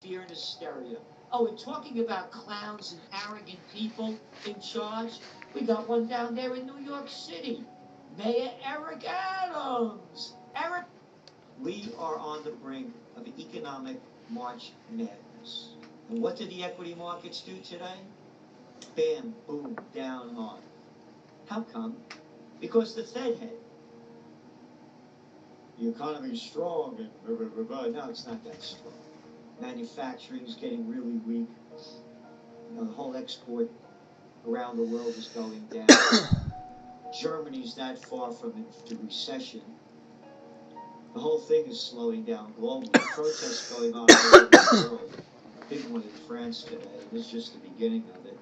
fear and hysteria. Oh, and talking about clowns and arrogant people in charge, we got one down there in New York City. Mayor Eric Adams. Eric, we are on the brink of economic March Madness. And what did the equity markets do today? Bam, boom, down hard. How come? Because the Fed had. The economy is strong and blah, blah, blah, blah. No, it's not that strong. Manufacturing is getting really weak. You know, the whole export around the world is going down. Germany's that far from the recession. The whole thing is slowing down globally. Protests going on all over the world. Big one in France today. This is just the beginning of it.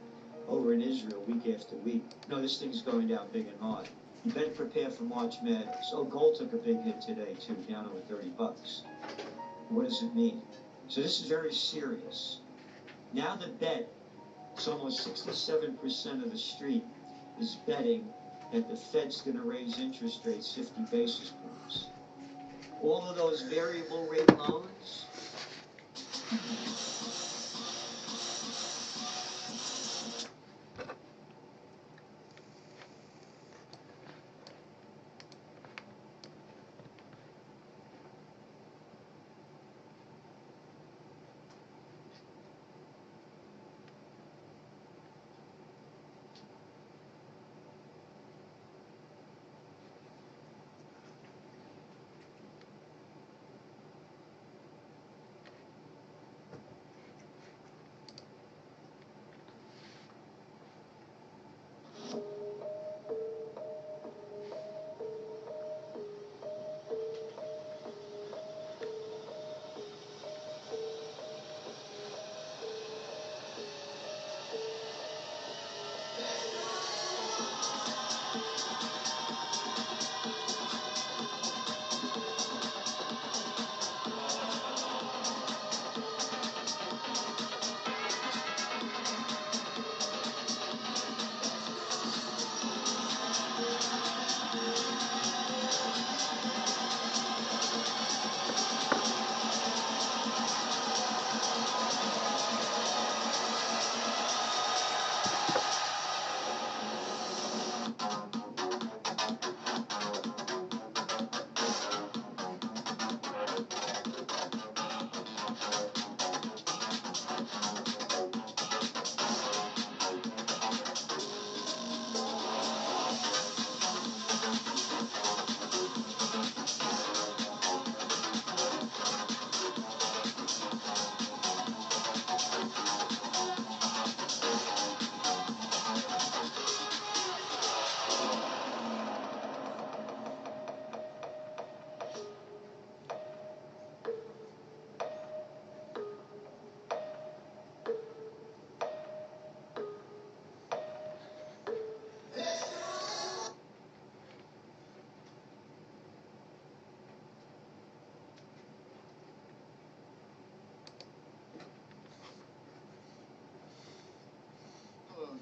Over in Israel, week after week. No, this thing's going down big and hard. You better prepare for March Madness. Oh, gold took a big hit today, too, down over $30. What does it mean? So this is very serious. Now the bet, it's almost 67% of the street is betting that the Fed's going to raise interest rates 50 basis points. All of those variable rate loans,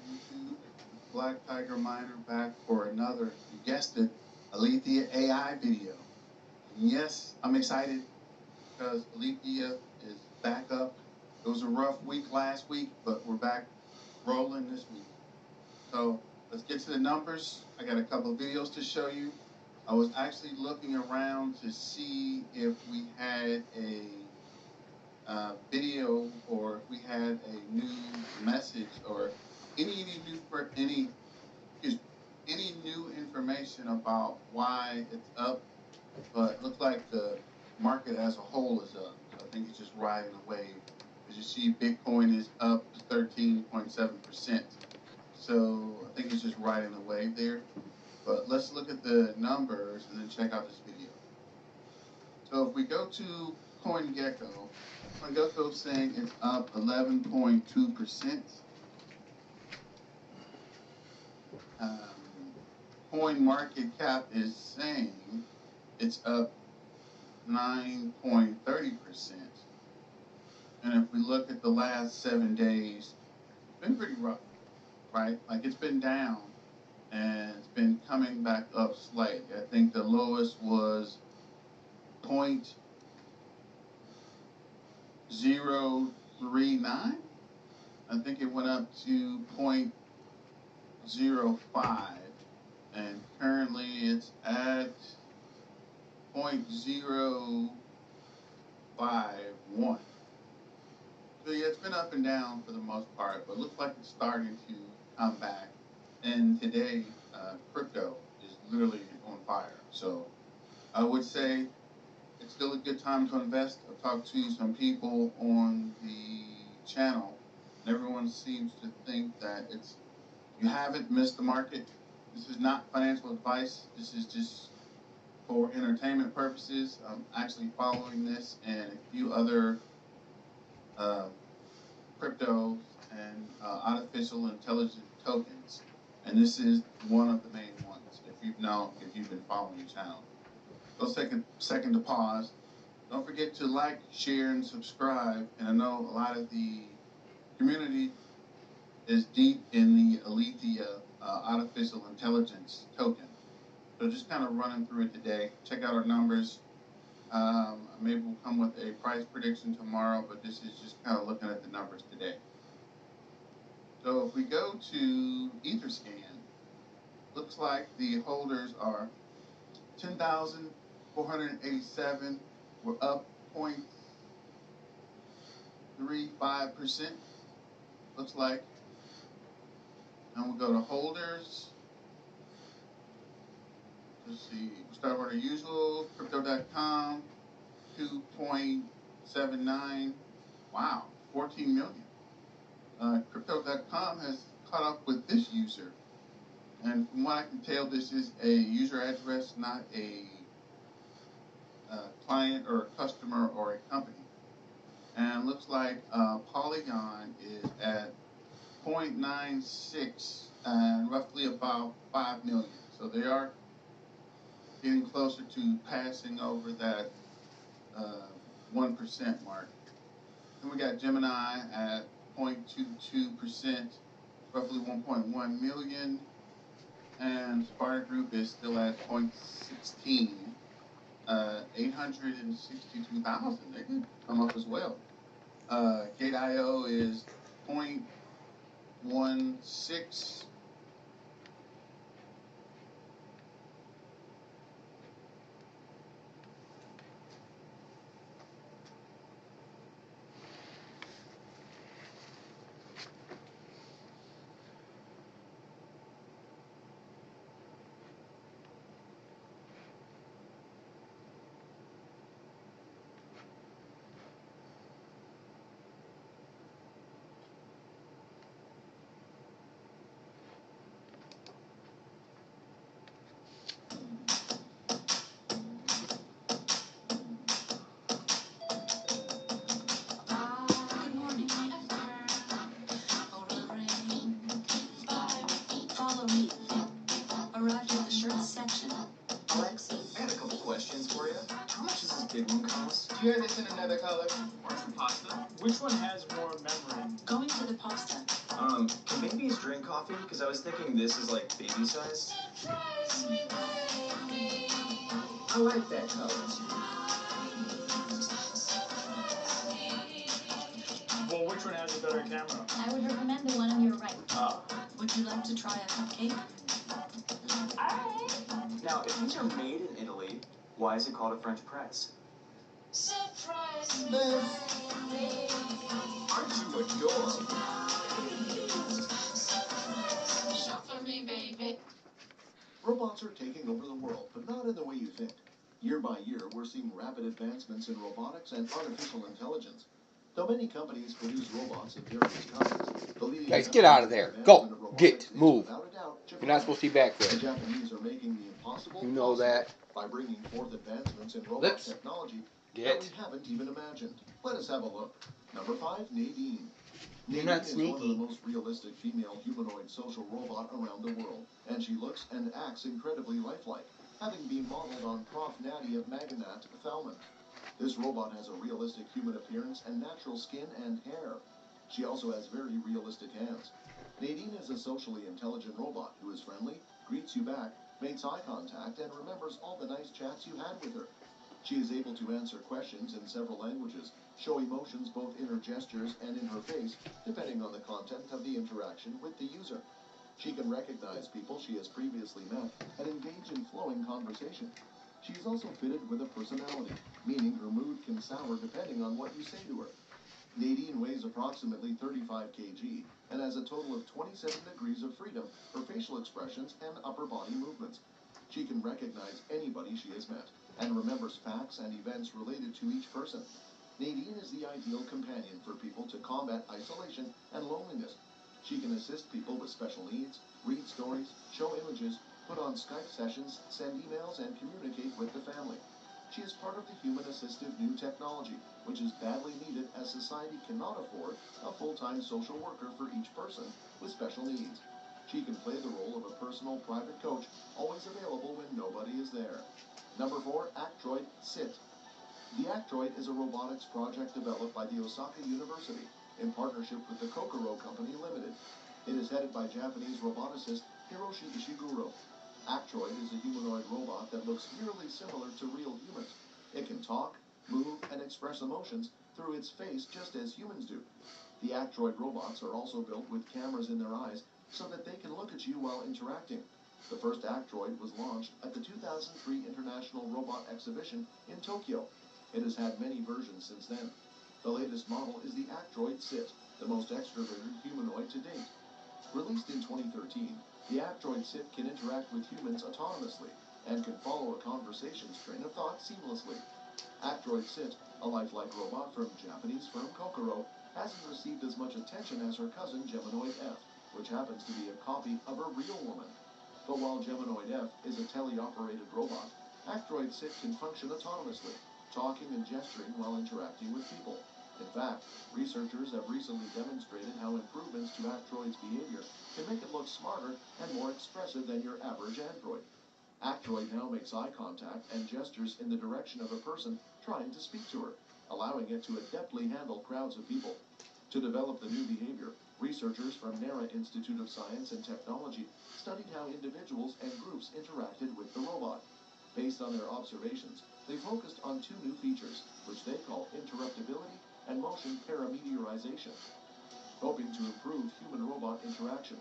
YouTube, Black Tiger Miner back for another, you guessed it, Alethea AI video. And yes, I'm excited because Alethea is back up. It was a rough week last week, but we're back rolling this week. So let's get to the numbers. I got a couple of videos to show you. I was actually looking around to see if we had a video or if we had a new message or any new information about why it's up, but it looks like the market as a whole is up. So I think it's just riding a wave. As you see, Bitcoin is up 13.7%. So I think it's just riding a wave there. But let's look at the numbers and then check out this video. So if we go to CoinGecko is saying it's up 11.2%. Coin market cap is saying it's up 9.30%. And if we look at the last 7 days, it's been pretty rough, right? Like it's been down and it's been coming back up slightly. I think the lowest was 0.039. I think it went up to 0.05, and currently it's at 0.051. So yeah, it's been up and down for the most part, but looks like it's starting to come back. And today, crypto is literally on fire. So I would say it's still a good time to invest. I've talked to some people on the channel, and everyone seems to think that you haven't missed the market. This is not financial advice. This is just for entertainment purposes. I'm actually following this and a few other cryptos and artificial intelligence tokens, and this is one of the main ones. If you've been following the channel, so take a second to pause. Don't forget to like, share, and subscribe. And I know a lot of the community is deep in the NVDIA artificial intelligence token. So just kind of running through it today. Check out our numbers. Maybe we'll come with a price prediction tomorrow, but this is just kind of looking at the numbers today. So if we go to Etherscan, looks like the holders are 10,487. We're up 0.35%. Looks like. And we'll go to holders. Let's see. We'll start with our usual. Crypto.com, 2.79. Wow, 14 million. Crypto.com has caught up with this user. And from what I can tell, this is a user address, not a client or a customer or a company. And looks like Polygon is at 0.96 and roughly about 5 million. So they are getting closer to passing over that 1% mark. Then we got Gemini at 0.22%, roughly 1.1 million. And Sparta Group is still at 0.16, 862,000. They could come up as well. Gate.io is 0.16. Follow me. Arrived at the shirts section. Alex, I had a couple questions for you. How much does this big one cost? Do you have this in another color? Or some pasta? Which one has more memory? Going to the pasta. Can babies drink coffee? Because I was thinking this is like baby size. I like that color. Well, which one has a better camera? I would recommend the one on your right. Ah. Would you like to try a cupcake? Now, if these are made in Italy, why is it called a French press? Surprise! Aren't you adorable? Shop for me, baby. Robots are taking over the world, but not in the way you think. Year by year, we're seeing rapid advancements in robotics and artificial intelligence. Though many companies produce robots of various kinds, the leading Guys, get out of there. Go. Get. Move. without a doubt, You're not supposed to be back The there. Japanese are making the impossible You know that. by bringing forth advancements in robot Let's technology that get. we haven't even imagined. Let us have a look. Number 5, Nadine. You're Nadine not is one of the sneaky. most realistic female humanoid social robot around the world, and she looks and acts incredibly lifelike, having been modeled on Prof. Natty of Maganat, Thalman. This robot has a realistic human appearance and natural skin and hair. She also has very realistic hands. Nadine is a socially intelligent robot who is friendly, greets you back, makes eye contact, and remembers all the nice chats you had with her. She is able to answer questions in several languages, show emotions both in her gestures and in her face, depending on the content of the interaction with the user. She can recognize people she has previously met and engage in flowing conversation. She is also fitted with a personality, meaning her mood can sour depending on what you say to her. Nadine weighs approximately 35 kg and has a total of 27 degrees of freedom for facial expressions and upper body movements. She can recognize anybody she has met and remembers facts and events related to each person. Nadine is the ideal companion for people to combat isolation and loneliness. She can assist people with special needs, read stories, show images, put on Skype sessions, send emails, and communicate with the family. She is part of the human-assistive new technology, which is badly needed as society cannot afford a full-time social worker for each person with special needs. She can play the role of a personal private coach, always available when nobody is there. Number 4, Actroid SIT. The Actroid is a robotics project developed by the Osaka University in partnership with the Kokoro Company Limited. It is headed by Japanese roboticist Hiroshi Ishiguro. Actroid is a humanoid robot that looks eerily similar to real humans. It can talk, move, and express emotions through its face just as humans do. The Actroid robots are also built with cameras in their eyes so that they can look at you while interacting. The first Actroid was launched at the 2003 International Robot Exhibition in Tokyo. It has had many versions since then. The latest model is the Actroid SIT, the most extroverted humanoid to date. Released in 2013, the Actroid SIT can interact with humans autonomously and can follow a conversation's train of thought seamlessly. Actroid SIT, a lifelike robot from Japanese firm Kokoro, hasn't received as much attention as her cousin Geminoid F, which happens to be a copy of a real woman. But while Geminoid F is a teleoperated robot, Actroid SIT can function autonomously, talking and gesturing while interacting with people. In fact, researchers have recently demonstrated how improvements to Actroid's behavior can make it look smarter and more expressive than your average android. Actroid now makes eye contact and gestures in the direction of a person trying to speak to her, allowing it to adeptly handle crowds of people. To develop the new behavior, researchers from NARA Institute of Science and Technology studied how individuals and groups interacted with the robot. Based on their observations, they focused on two new features, which they call interruptibility and motion parameteorization, hoping to improve human-robot interaction.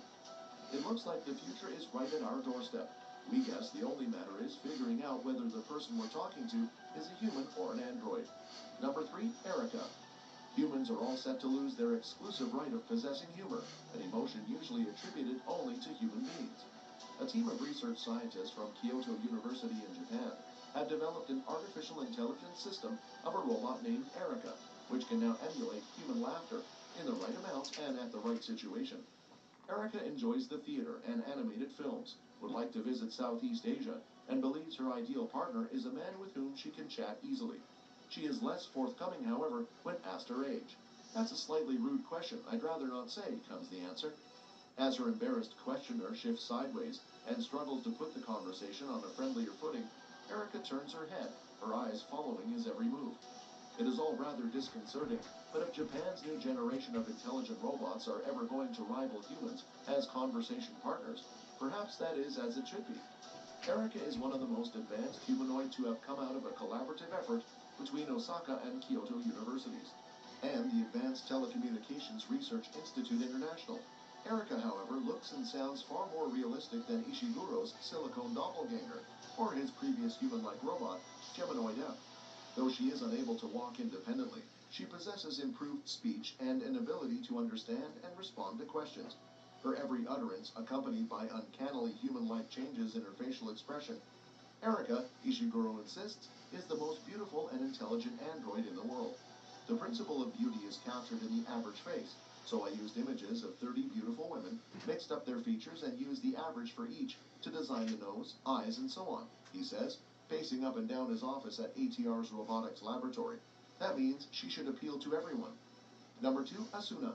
It looks like the future is right at our doorstep. We guess the only matter is figuring out whether the person we're talking to is a human or an android. Number 3, Erica. Humans are all set to lose their exclusive right of possessing humor, an emotion usually attributed only to human beings. A team of research scientists from Kyoto University in Japan have developed an artificial intelligence system of a robot named Erica, which can now emulate human laughter in the right amount and at the right situation. Erica enjoys the theater and animated films, would like to visit Southeast Asia, and believes her ideal partner is a man with whom she can chat easily. She is less forthcoming, however, when asked her age. That's a slightly rude question, I'd rather not say, comes the answer. As her embarrassed questioner shifts sideways and struggles to put the conversation on a friendlier footing, Erica turns her head, her eyes following his every move. It is all rather disconcerting, but if Japan's new generation of intelligent robots are ever going to rival humans as conversation partners, perhaps that is as it should be. Erica is one of the most advanced humanoid to have come out of a collaborative effort between Osaka and Kyoto universities, and the Advanced Telecommunications Research Institute International. Erica, however, looks and sounds far more realistic than Ishiguro's silicone doppelganger, or his previous human-like robot, Geminoid F. Though she is unable to walk independently, she possesses improved speech and an ability to understand and respond to questions. Her every utterance accompanied by uncannily human-like changes in her facial expression. Erica, Ishiguro insists, is the most beautiful and intelligent android in the world. The principle of beauty is captured in the average face, so I used images of 30 beautiful women, mixed up their features, and used the average for each to design the nose, eyes, and so on, he says, pacing up and down his office at ATR's robotics laboratory. That means she should appeal to everyone. Number 2, Asuna.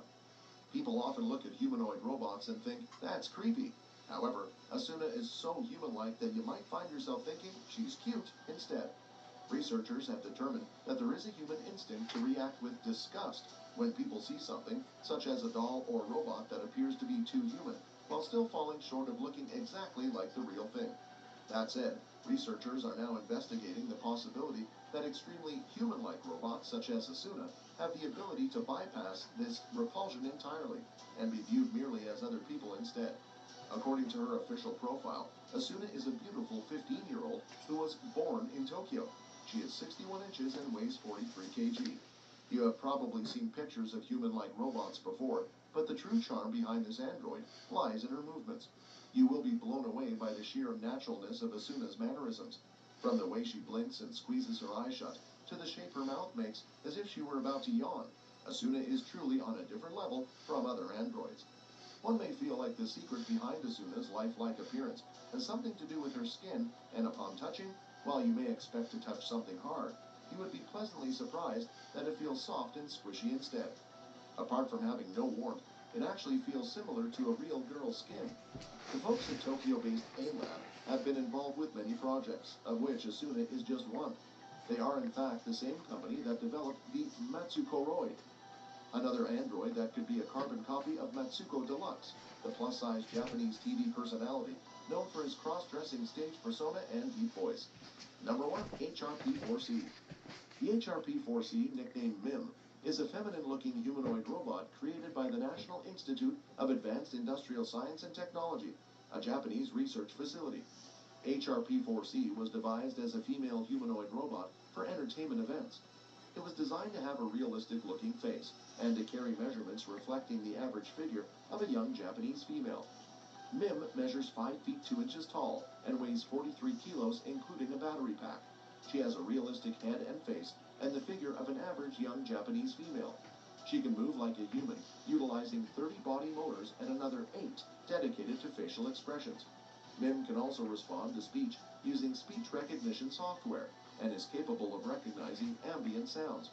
People often look at humanoid robots and think, that's creepy. However, Asuna is so human-like that you might find yourself thinking she's cute instead. Researchers have determined that there is a human instinct to react with disgust when people see something, such as a doll or robot that appears to be too human, while still falling short of looking exactly like the real thing. That said, researchers are now investigating the possibility that extremely human-like robots such as Asuna have the ability to bypass this repulsion entirely and be viewed merely as other people instead. According to her official profile, Asuna is a beautiful 15-year-old who was born in Tokyo. She is 61 inches and weighs 43 kg. You have probably seen pictures of human-like robots before, but the true charm behind this android lies in her movements. You will be blown away by the sheer naturalness of Asuna's mannerisms, from the way she blinks and squeezes her eyes shut, to the shape her mouth makes as if she were about to yawn. Asuna is truly on a different level from other androids. One may feel like the secret behind Asuna's lifelike appearance has something to do with her skin, and upon touching, while you may expect to touch something hard, you would be pleasantly surprised that it feels soft and squishy instead. Apart from having no warmth, it actually feels similar to a real girl's skin. The folks at Tokyo-based A-Lab have been involved with many projects, of which Asuna is just one. They are in fact the same company that developed the Matsukoroid, another android that could be a carbon copy of Matsuko Deluxe, the plus-size Japanese TV personality known for his cross-dressing stage persona and deep voice. Number 1, HRP-4C. The HRP-4C, nicknamed MIM, is a feminine-looking humanoid robot created by the National Institute of Advanced Industrial Science and Technology, a Japanese research facility. HRP-4C was devised as a female humanoid robot for entertainment events. It was designed to have a realistic-looking face and to carry measurements reflecting the average figure of a young Japanese female. MIM measures 5 feet 2 inches tall and weighs 43 kilos, including a battery pack. She has a realistic head and face and the figure of an average young Japanese female. She can move like a human, utilizing 30 body motors and another 8 dedicated to facial expressions. MIM can also respond to speech using speech recognition software and is capable of recognizing ambient sounds.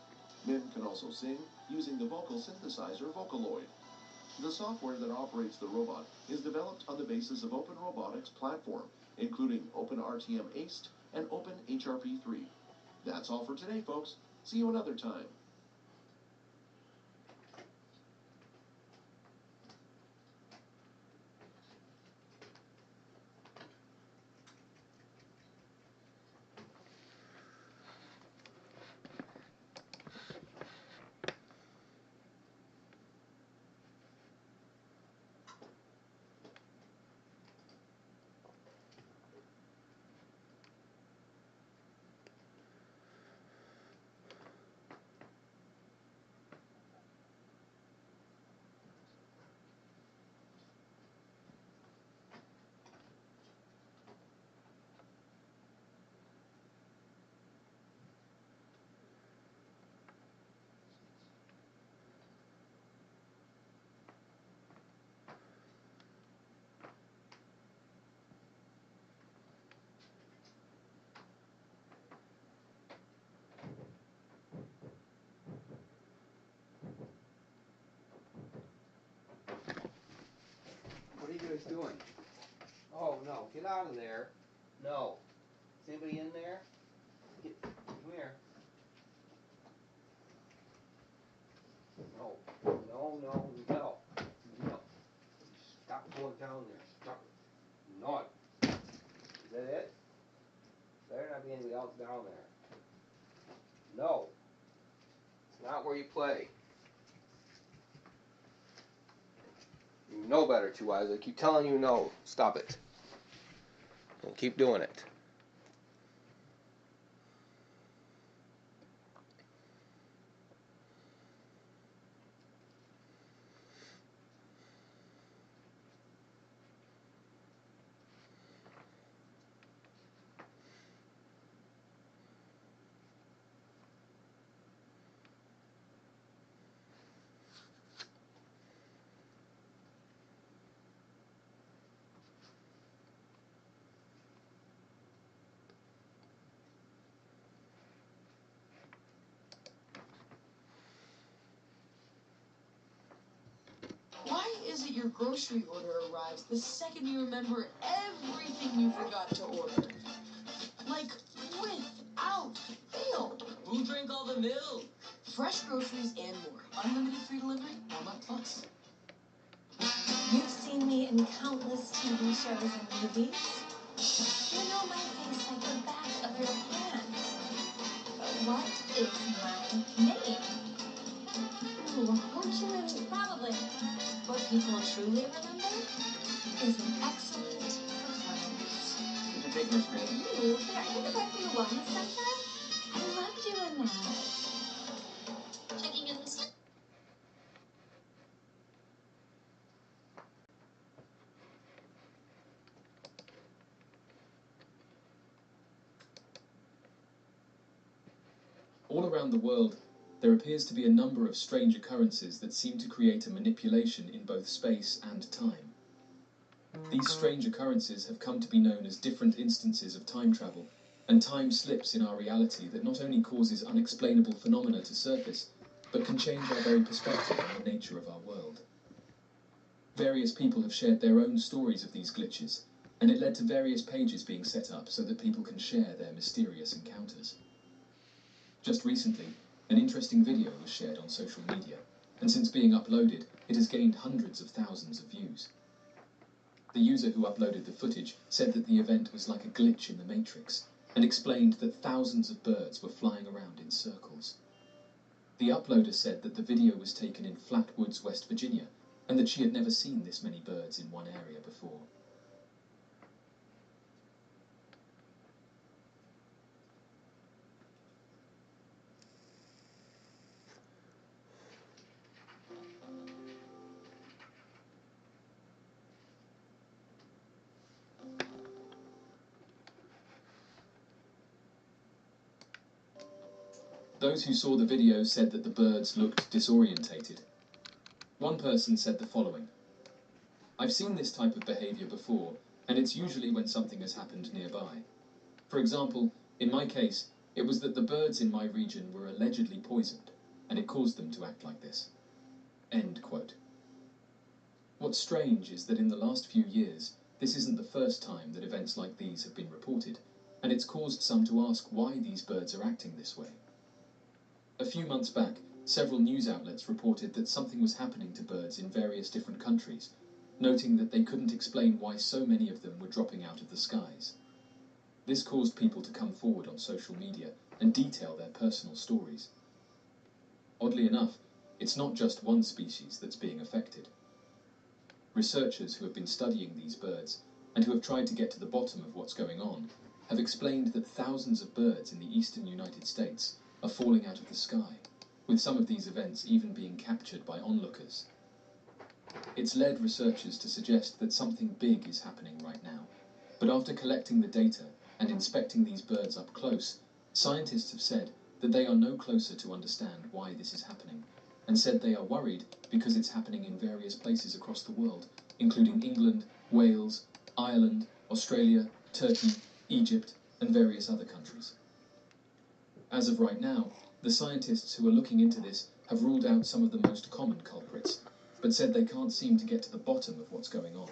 MIM can also sing using the vocal synthesizer Vocaloid. The software that operates the robot is developed on the basis of Open Robotics platform, including OpenRTM ACE and OpenHRP3. That's all for today, folks. See you another time. What are you guys doing? Oh no, get out of there. No. Is anybody in there? Come here. No. No, no, no. No. Stop going down there. Stop. No. Is that it? Better not be anybody else down there. No. It's not where you play. You know better, Two Eyes. I keep telling you no. Stop it. Don't keep doing it. Why is it your grocery order arrives the second you remember everything you forgot to order? Like, without fail. Who drank all the milk? Fresh groceries and more. Unlimited free delivery, Walmart Plus. You've seen me in countless TV shows and movies. You know my face like the back of your hand. But What is my name? Ooh, Ho Chi Minh, probably. What people truly remember is an excellent performance. Did you take Miss Green? Ooh, here, I get the back from the wellness center. I love doing that. Checking in the stuff. All around the world, there appears to be a number of strange occurrences that seem to create a manipulation in both space and time. These strange occurrences have come to be known as different instances of time travel, and time slips in our reality that not only causes unexplainable phenomena to surface, but can change our very perspective on the nature of our world. Various people have shared their own stories of these glitches, and it led to various pages being set up so that people can share their mysterious encounters. Just recently, an interesting video was shared on social media, and since being uploaded, it has gained hundreds of thousands of views. The user who uploaded the footage said that the event was like a glitch in the Matrix, and explained that thousands of birds were flying around in circles. The uploader said that the video was taken in Flatwoods, West Virginia, and that she had never seen this many birds in one area before. Those who saw the video said that the birds looked disorientated. One person said the following: "I've seen this type of behavior before, and it's usually when something has happened nearby. For example, in my case, it was that the birds in my region were allegedly poisoned, and it caused them to act like this." End quote. What's strange is that in the last few years, this isn't the first time that events like these have been reported, and it's caused some to ask why these birds are acting this way. A few months back, several news outlets reported that something was happening to birds in various different countries, noting that they couldn't explain why so many of them were dropping out of the skies. This caused people to come forward on social media and detail their personal stories. Oddly enough, it's not just one species that's being affected. Researchers who have been studying these birds and who have tried to get to the bottom of what's going on have explained that thousands of birds in the eastern United States are falling out of the sky, with some of these events even being captured by onlookers. It's led researchers to suggest that something big is happening right now, but after collecting the data and inspecting these birds up close, scientists have said that they are no closer to understand why this is happening, and said they are worried because it's happening in various places across the world, including England, Wales, Ireland, Australia, Turkey, Egypt, and various other countries. As of right now, the scientists who are looking into this have ruled out some of the most common culprits, but said they can't seem to get to the bottom of what's going on.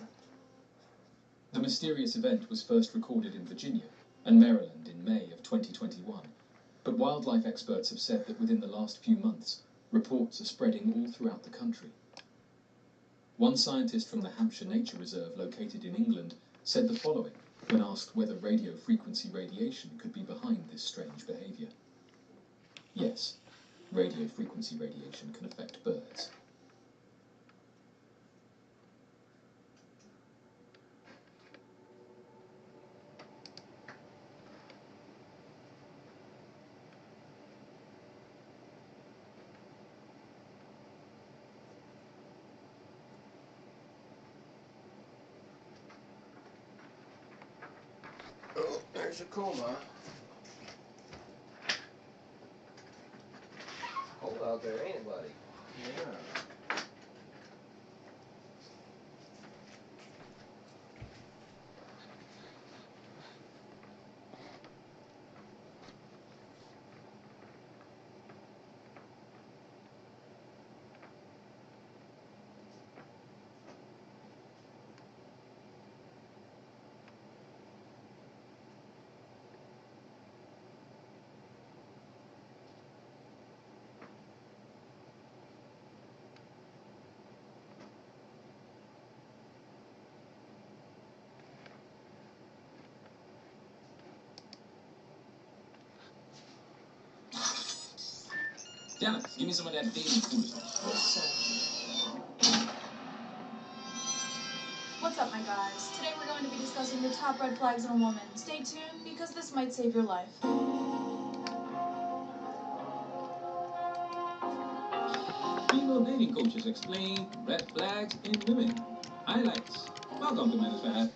The mysterious event was first recorded in Virginia and Maryland in May of 2021, but wildlife experts have said that within the last few months, reports are spreading all throughout the country. One scientist from the Hampshire Nature Reserve located in England said the following when asked whether radio frequency radiation could be behind this strange behavior. Yes, radio frequency radiation can affect birds. Oh, there's a coma. Cold out there, ain't it, buddy? Yeah. Dallas, give me some of that dating foolishness. Yes, sir. What's up, my guys? Today we're going to be discussing the top red flags in a woman. Stay tuned, because this might save your life. Female dating coaches explain red flags in women. Highlights. Welcome to Men's Fab.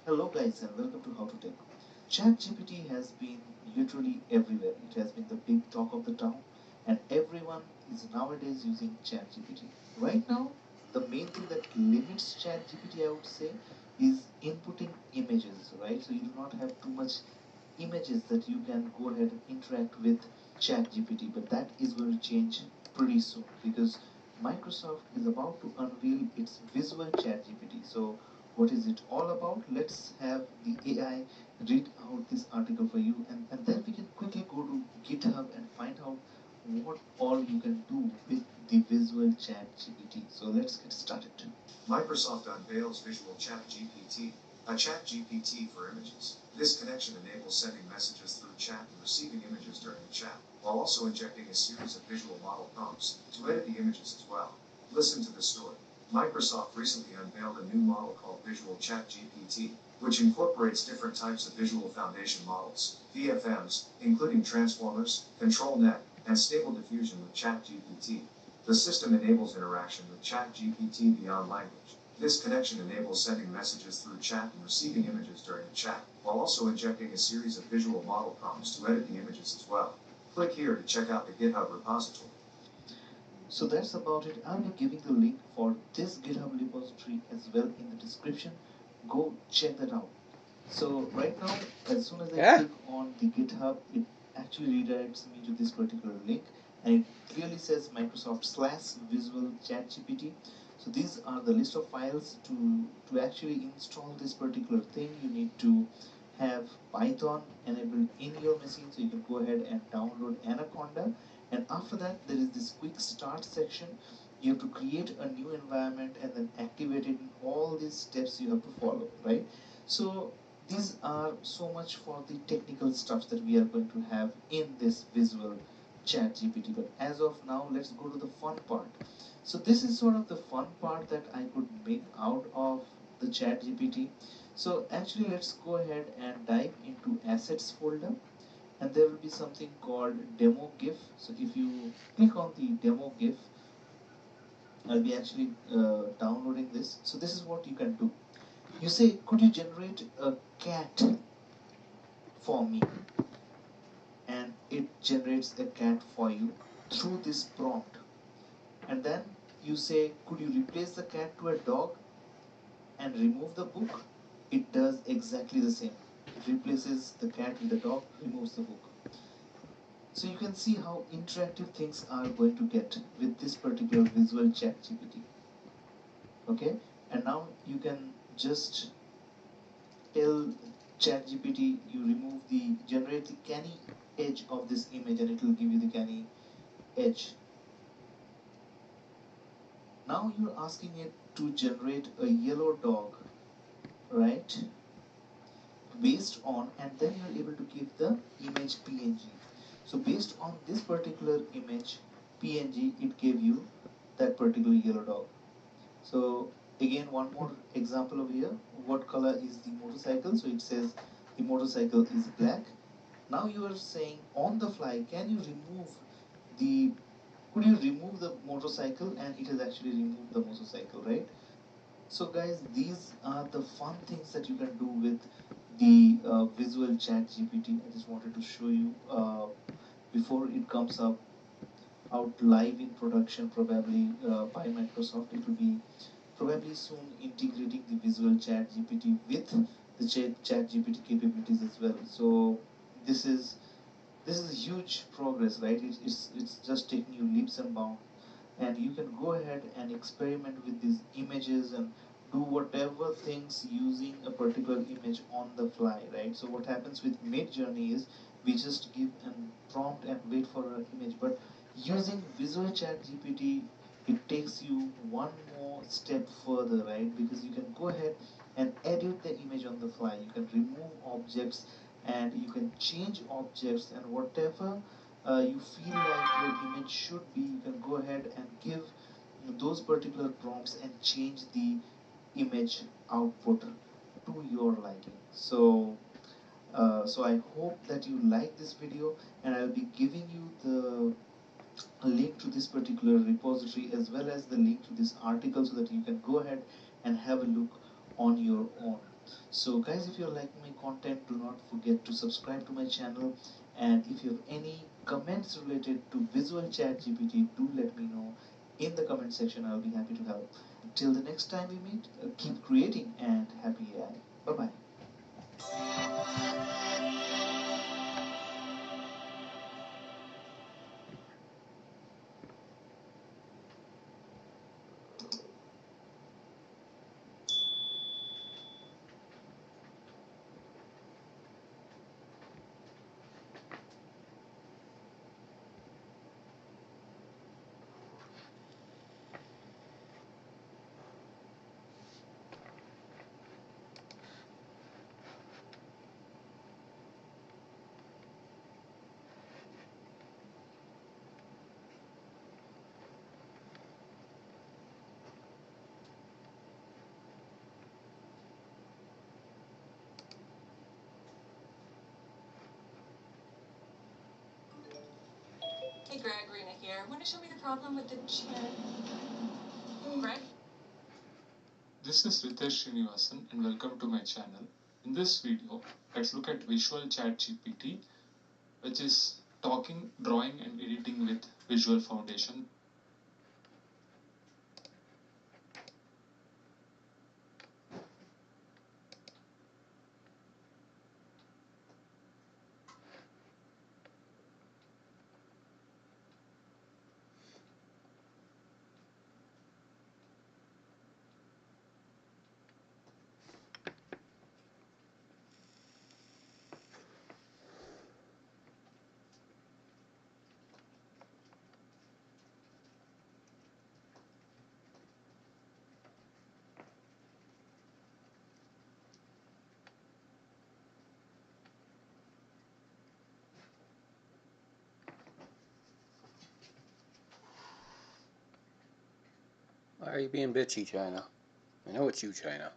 Hello guys and welcome to How to Tech. ChatGPT has been literally everywhere. It has been the big talk of the town and everyone is nowadays using ChatGPT. Right now, the main thing that limits ChatGPT, I would say, is inputting images, right? So you do not have too much images that you can go ahead and interact with ChatGPT, but that is going to change pretty soon because Microsoft is about to unveil its visual ChatGPT. So what is it all about? Let's have the AI read out this article for you and then we can quickly go to GitHub and find out what all you can do with the visual chat GPT. So let's get started. Microsoft unveils Visual Chat GPT, a chat GPT for images. This connection enables sending messages through chat and receiving images during the chat, while also injecting a series of visual model prompts to edit the images as well. Listen to the story. Microsoft recently unveiled a new model called Visual Chat GPT, which incorporates different types of visual foundation models, VFMs, including transformers, ControlNet, and Stable Diffusion with ChatGPT. The system enables interaction with ChatGPT beyond language. This connection enables sending messages through chat and receiving images during the chat, while also injecting a series of visual model prompts to edit the images as well. Click here to check out the GitHub repository. So that's about it. I'll be giving the link for this GitHub repository as well in the description. Go check that out. So right now, as soon as I click on the GitHub, it actually redirects me to this particular link and it clearly says Microsoft/Visual Chat GPT. So these are the list of files to actually install this particular thing. You need to have Python enabled in your machine, so you can go ahead and download Anaconda. And after that, there is this quick start section. You have to create a new environment and then activate it. And all these steps you have to follow, right? So these are so much for the technical stuff that we are going to have in this visual chat GPT. But as of now, let's go to the fun part. So this is sort of the fun part that I could make out of the chat GPT. So actually, let's go ahead and dive into assets folder. And there will be something called demo GIF. So if you click on the demo GIF, I'll be actually downloading this. So this is what you can do. You say, could you generate a cat for me? And it generates a cat for you through this prompt. And then you say, could you replace the cat to a dog and remove the book? It does exactly the same. It replaces the cat with the dog, removes the book. So you can see how interactive things are going to get with this particular visual chat GPT. Okay, and now you can just tell ChatGPT you generate the canny edge of this image and it will give you the canny edge. Now you're asking it to generate a yellow dog, right? Based on, and then you're able to give the image PNG. So based on this particular image PNG, it gave you that particular yellow dog. So again, one more example over here. What color is the motorcycle? So it says the motorcycle is black. Now you are saying on the fly, could you remove the motorcycle? And it has actually removed the motorcycle, right? So guys, these are the fun things that you can do with the visual chat GPT. I just wanted to show you before it comes out live in production, probably by Microsoft. It will be probably soon integrating the visual chat GPT with the chat GPT capabilities as well. So this is a huge progress, right? It's just taking you leaps and bounds, and you can go ahead and experiment with these images and do whatever things using a particular image on the fly, right? So what happens with Midjourney is we just give a prompt and wait for an image, but using Visual Chat GPT, it takes you one more step further, right? Because you can go ahead and edit the image on the fly. You can remove objects and you can change objects, and whatever you feel like your image should be, you can go ahead and give those particular prompts and change the image output to your liking. So I hope that you like this video, and I'll be giving you the link to this particular repository as well as the link to this article so that you can go ahead and have a look on your own. So guys, if you're liking my content, do not forget to subscribe to my channel, and if you have any comments related to Visual Chat GPT, do let me know in the comment section. I'll be happy to help. Till the next time we meet, keep creating and happy AI. Bye bye. Hey Greg, Rena here. Want to show me the problem with the chair? Greg? This is Ritesh Srinivasan and welcome to my channel. In this video, let's look at Visual Chat GPT, which is talking, drawing and editing with Visual Foundation. Why are you being bitchy, China? I know it's you, China.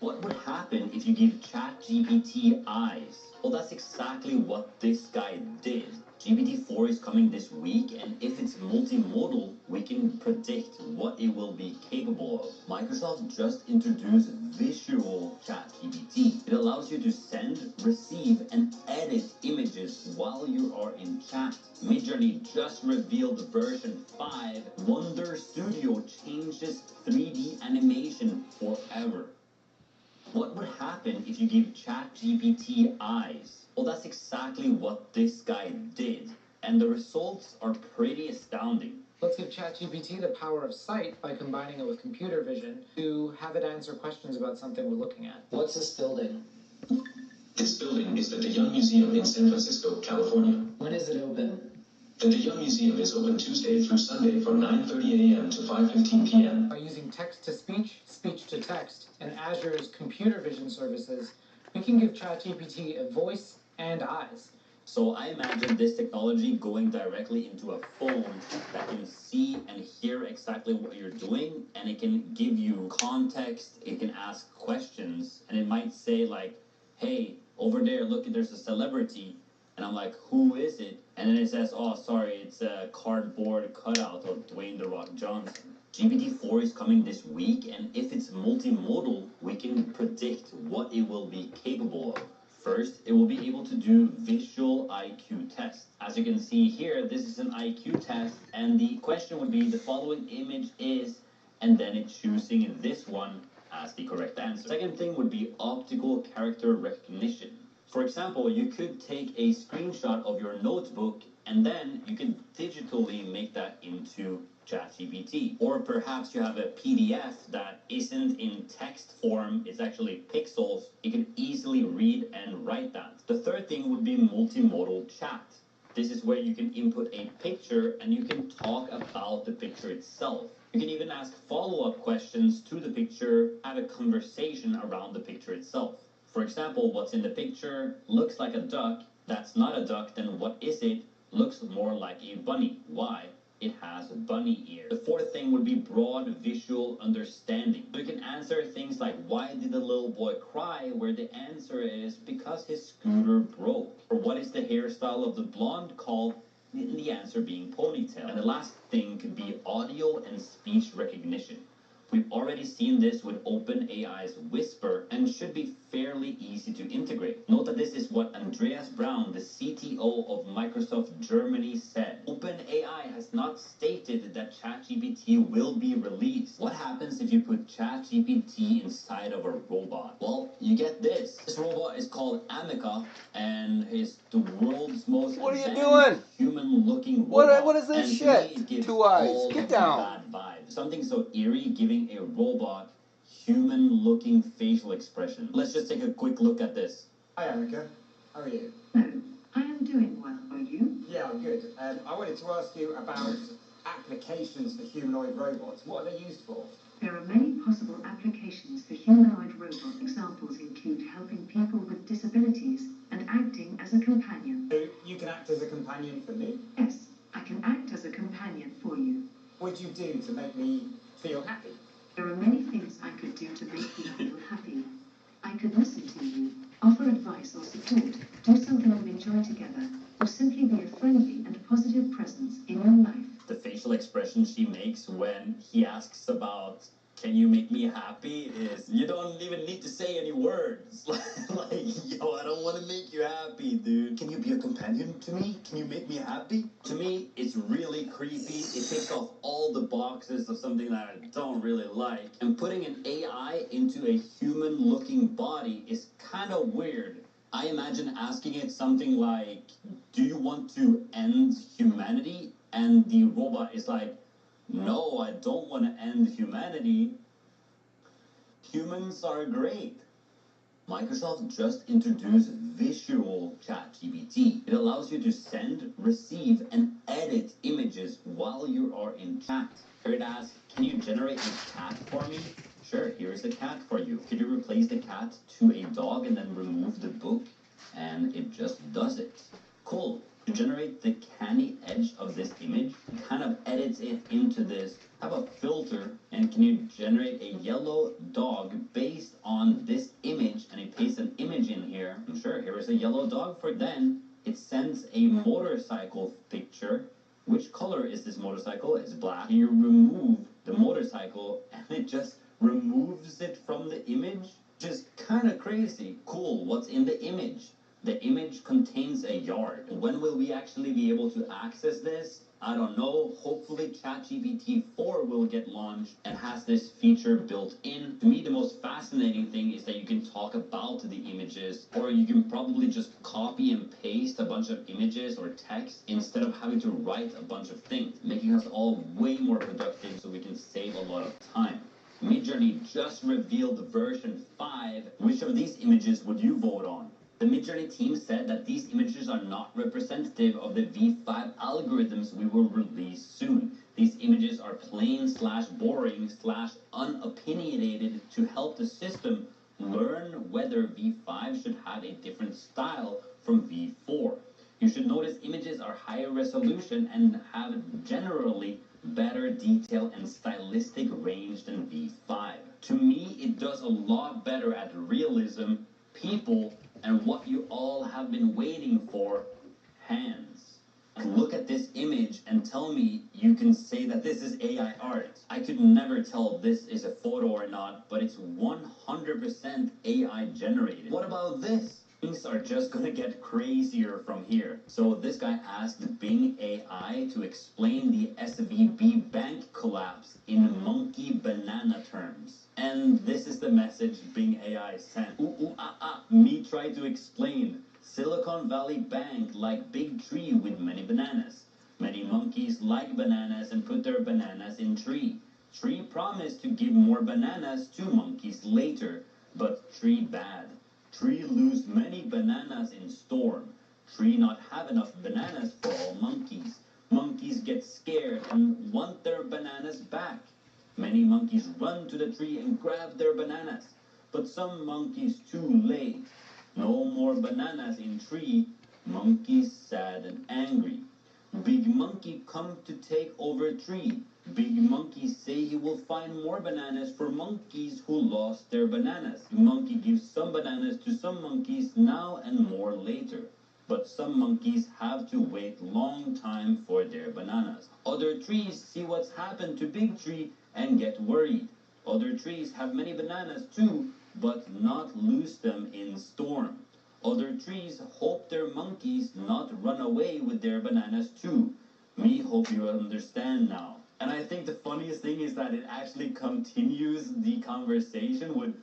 What would happen if you give ChatGPT eyes? Well, that's exactly what this guy did. GPT-4 is coming this week, and if it's multimodal, we can predict what it will be capable of. Microsoft just introduced Visual ChatGPT. It allows you to send, receive, and edit images while you are in chat. Midjourney just revealed version 5. Wonder Studio changes 3D animation forever. What would happen if you give ChatGPT eyes? Well, that's exactly what this guy did, and the results are pretty astounding. Let's give ChatGPT the power of sight by combining it with computer vision to have it answer questions about something we're looking at. What's this building? This building is the Young Museum in San Francisco, California. When is it open? The Young Museum is open Tuesday through Sunday from 9:30 a.m. to 5:15 p.m. By using text-to-speech, speech-to-text, and Azure's computer vision services, we can give ChatGPT a voice and eyes. So I imagine this technology going directly into a phone that can see and hear exactly what you're doing, and it can give you context, it can ask questions, and it might say like, hey, over there, look, there's a celebrity. And I'm like, who is it? And then it says, oh, sorry, it's a cardboard cutout of Dwayne "The Rock" Johnson. GPT-4 is coming this week, and if it's multimodal, we can predict what it will be capable of. First, it will be able to do visual IQ tests. As you can see here, this is an IQ test, and the question would be, the following image is, and then it's choosing this one as the correct answer. Second thing would be optical character recognition. For example, you could take a screenshot of your notebook, and then you can digitally make that into ChatGPT. Or perhaps you have a PDF that isn't in text form, it's actually pixels. You can easily read and write that. The third thing would be multimodal chat. This is where you can input a picture and you can talk about the picture itself. You can even ask follow-up questions to the picture, have a conversation around the picture itself. For example, what's in the picture looks like a duck. That's not a duck, then what is it? Looks more like a bunny. Why? It has a bunny ear. The fourth thing would be broad visual understanding. So you can answer things like, why did the little boy cry? Where the answer is, because his scooter broke. Or what is the hairstyle of the blonde called? The answer being ponytail. And the last thing could be audio and speech recognition. We've already seen this with OpenAI's Whisper and should be fairly easy to integrate. Note that this is what Andreas Braun, the CTO of Microsoft Germany, said. OpenAI has not stated that ChatGPT will be released. What happens if you put ChatGPT inside of a robot? Well, you get this. This robot is called Amica and is the world's most human-looking robot. What is this and shit? To me, it gives 2 eyes. all Get the down. bad vibes. Something so eerie, giving a robot human-looking facial expression. Let's just take a quick look at this. Hi, Amica. How are you? Hello. I am doing well. Are you? Yeah, I'm good. I wanted to ask you about applications for humanoid robots. What are they used for? There are many possible applications for humanoid robot. Examples include helping people with disabilities and acting as a companion. So you can act as a companion for me? Yes, I can act as a companion for you. What would you do to make me feel happy? There are many things I could do to make you feel happy. I could listen to you, offer advice or support, do something we enjoy together, or simply be a friendly and positive presence in your life. The facial expression she makes when he asks about, can you make me happy, is you don't even need to say any words. Like, yo, I don't want to make you happy, dude. Can you be a companion to me? Can you make me happy? To me, it's really creepy. It takes off all the boxes of something that I don't really like. And putting an AI into a human-looking body is kind of weird. I imagine asking it something like, do you want to end humanity? And the robot is like, no, I don't want to end humanity. Humans are great. Microsoft just introduced Visual ChatGPT. It allows you to send, receive, and edit images while you are in chat. Here it asks, can you generate a cat for me? Sure, here's a cat for you. Could you replace the cat to a dog and then remove the book? And it just does it. Cool. To generate the canny edge of this image, it kind of edits it into this. Have a filter, and can you generate a yellow dog based on this is a yellow dog for then it sends a motorcycle picture. Which color is this motorcycle? It's black. You remove the motorcycle and it just removes it from the image. Just kind of crazy. Cool, what's in the image? The image contains a yard. When will we actually be able to access this? I don't know. Hopefully ChatGPT 4 will get launched and has this feature built in. To me, the most fascinating thing is that you can talk about the images, or you can probably just copy and paste a bunch of images or text instead of having to write a bunch of things, making us all way more productive so we can save a lot of time. Midjourney just revealed version 5. Which of these images would you vote on? The Midjourney team said that these images are not representative of the V5 algorithms we will release soon. These images are plain/boring/unopinionated to help the system learn whether V5 should have a different style from V4. You should notice images are higher resolution and have generally better detail and stylistic range than V5. To me, it does a lot better at realism, people, and what you all have been waiting for, hands. And look at this image and tell me you can say that this is AI art. I could never tell this is a photo or not, but it's 100% AI generated. What about this? Things are just gonna get crazier from here. So this guy asked Bing AI to explain the SVB bank collapse in monkey banana terms. And this is the message Bing AI sent. Me try to explain. Silicon Valley Bank like big tree with many bananas. Many monkeys like bananas and put their bananas in tree. Tree promised to give more bananas to monkeys later, but tree bad. Tree lose many bananas in storm. Tree not have enough bananas for all monkeys. Monkeys get scared and want their bananas back. Many monkeys run to the tree and grab their bananas, but some monkeys too late. No more bananas in tree. Monkeys sad and angry. Big monkey come to take over tree. Big monkey say he will find more bananas for monkeys who lost their bananas. Monkey gives some bananas to some monkeys now and more later. But some monkeys have to wait long time for their bananas. Other trees see what's happened to big tree and get worried. Other trees have many bananas too, but not lose them in storm. Other trees hope their monkeys not run away with their bananas too. Me hope you understand now. And I think the funniest thing is that it actually continues the conversation with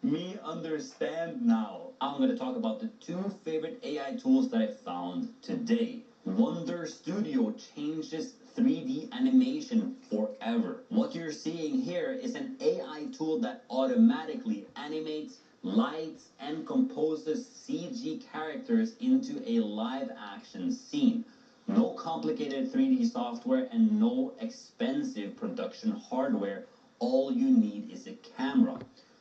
me understand now. I'm going to talk about the 2 favorite AI tools that I found today. Wonder Studio changes 3D animation forever. What you're seeing here is an AI tool that automatically animates, lights, and composes CG characters into a live action scene. No complicated 3D software and no expensive production hardware. All you need is a camera.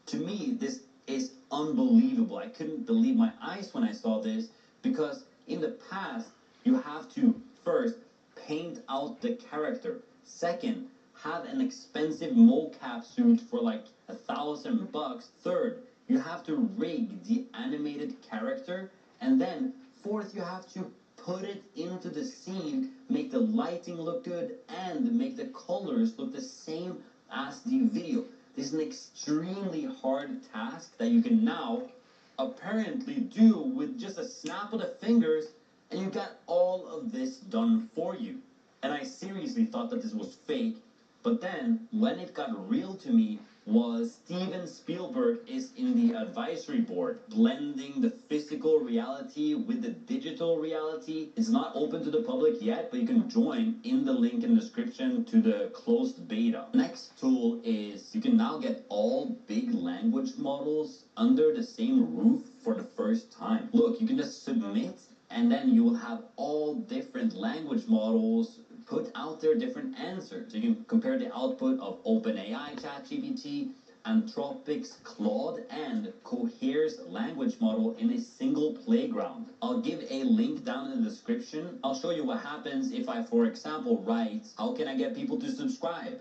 To me, this is unbelievable. I couldn't believe my eyes when I saw this, because in the past, you have to first paint out the character. Second, have an expensive mocap suit for like $1,000. Third, you have to rig the animated character. And then fourth, you have to put it into the scene, make the lighting look good, and make the colors look the same as the video. This is an extremely hard task that you can now apparently do with just a snap of the fingers, and you got all of this done for you. And I seriously thought that this was fake, but then when it got real to me was Steven Spielberg is in the advisory board, blending the physical reality with the digital reality. It's not open to the public yet, but you can join in the link in the description to the closed beta. Next tool is you can now get all big language models under the same roof for the first time. Look, you can just submit, and then you will have all different language models put out their different answers. So you can compare the output of OpenAI, ChatGPT, Anthropic's Claude, and Cohere's language model in a single playground. I'll give a link down in the description. I'll show you what happens if I, for example, write, how can I get people to subscribe?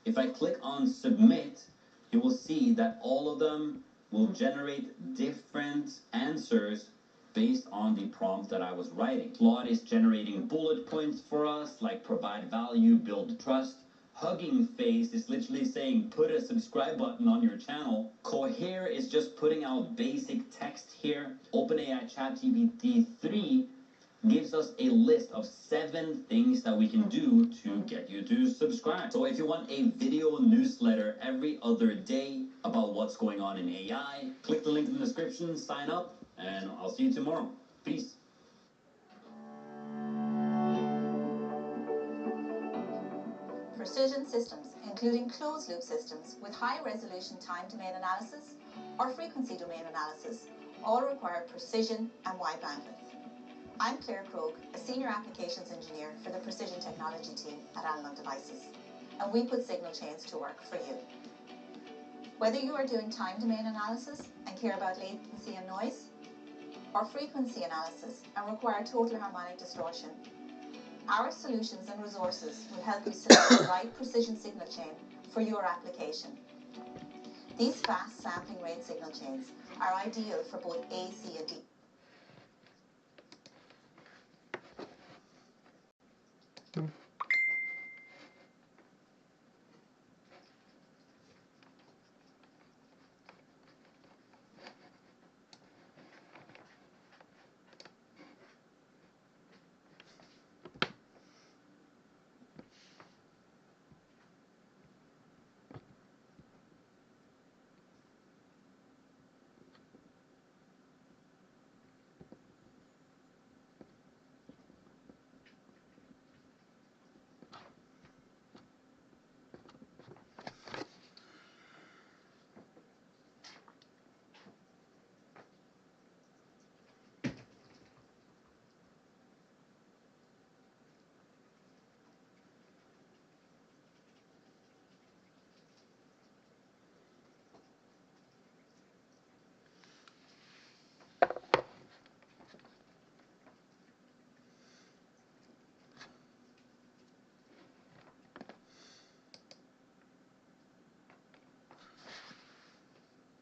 If I click on submit, you will see that all of them will generate different answers based on the prompt that I was writing. Claude is generating bullet points for us, like provide value, build trust. Hugging Face is literally saying put a subscribe button on your channel. Cohere is just putting out basic text here. OpenAI ChatGPT 3 gives us a list of 7 things that we can do to get you to subscribe. So if you want a video newsletter every other day about what's going on in AI, click the link in the description, sign up, and I'll see you tomorrow. Peace. Precision systems, including closed-loop systems with high-resolution time-domain analysis or frequency domain analysis, all require precision and wide bandwidth. I'm Claire Krogh, a Senior Applications Engineer for the Precision Technology team at Analog Devices, and we put signal chains to work for you. Whether you are doing time-domain analysis and care about latency and noise, or frequency analysis and require total harmonic distortion, our solutions and resources will help you select the right precision signal chain for your application. These fast sampling rate signal chains are ideal for both AC and DC.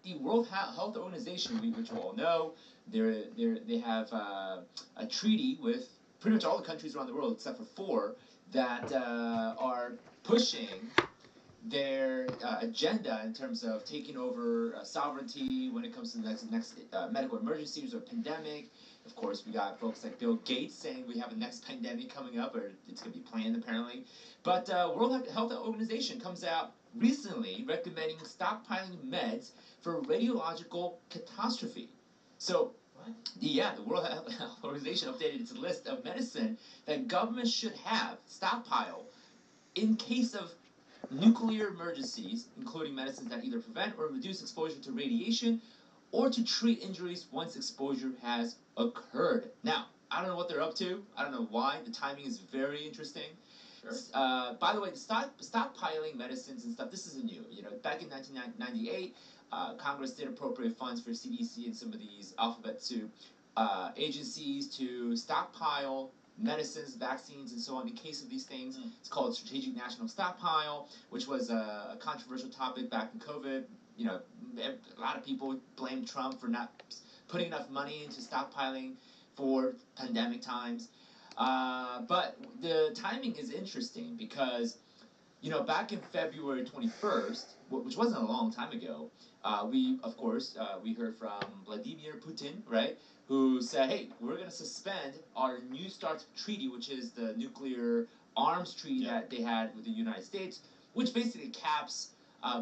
The World Health Organization, which you all know, they have a treaty with pretty much all the countries around the world except for 4 that are pushing their agenda in terms of taking over sovereignty when it comes to the next medical emergencies or pandemic. Of course, we got folks like Bill Gates saying we have a next pandemic coming up, or it's going to be planned apparently. But World Health Organization comes out recently recommending stockpiling meds for radiological catastrophe. So, the World Health Organization updated its list of medicine that governments should have stockpile in case of nuclear emergencies, including medicines that either prevent or reduce exposure to radiation or to treat injuries once exposure has occurred. Now, I don't know what they're up to. I don't know why. The timing is very interesting. Sure. By the way, stockpiling medicines and stuff, this isn't new. Back in 1998, Congress did appropriate funds for CDC and some of these alphabet soup agencies to stockpile medicines, vaccines, and so on in case of these things. It's called Strategic National Stockpile, which was a controversial topic back in COVID. A lot of people blamed Trump for not putting enough money into stockpiling for pandemic times. But the timing is interesting because, back in February 21st, which wasn't a long time ago, we heard from Vladimir Putin, right, who said, hey, we're going to suspend our New START treaty, which is the nuclear arms treaty that they had with the United States, which basically caps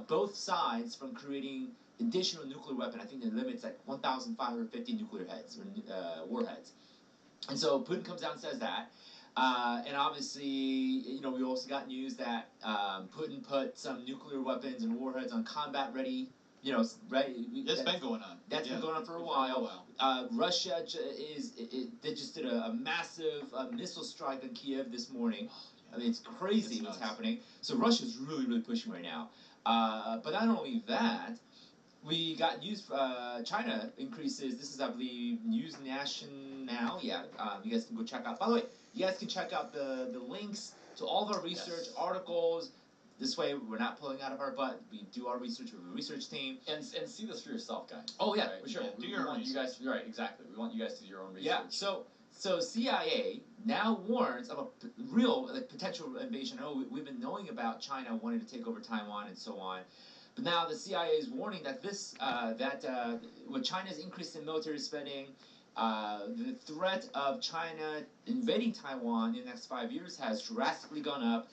both sides from creating additional nuclear weapon. I think the limit's like 1,550 nuclear heads or warheads. And so Putin comes out and says that. And obviously, we also got news that Putin put some nuclear weapons and warheads on combat-ready. That's been going on. That's been going on for a while. Russia they just did a massive missile strike on Kiev this morning. I mean, it's crazy what's happening. So Russia's really, really pushing right now. But not only that, we got news. China increases. This is, I believe, News National. Yeah, you guys can go check out. By the way, you guys can check out the links to all of our research articles, This way, we're not pulling out of our butt. We do our research with a research team. And see this for yourself, guys. Oh, yeah, right? for sure. Yeah, Do we your own want you guys, right, exactly. We want you guys to do your own research. Yeah, so CIA now warns of a real potential invasion. Oh, we've been knowing about China wanting to take over Taiwan and so on. But now the CIA is warning that with China's increase in military spending, the threat of China invading Taiwan in the next 5 years has drastically gone up,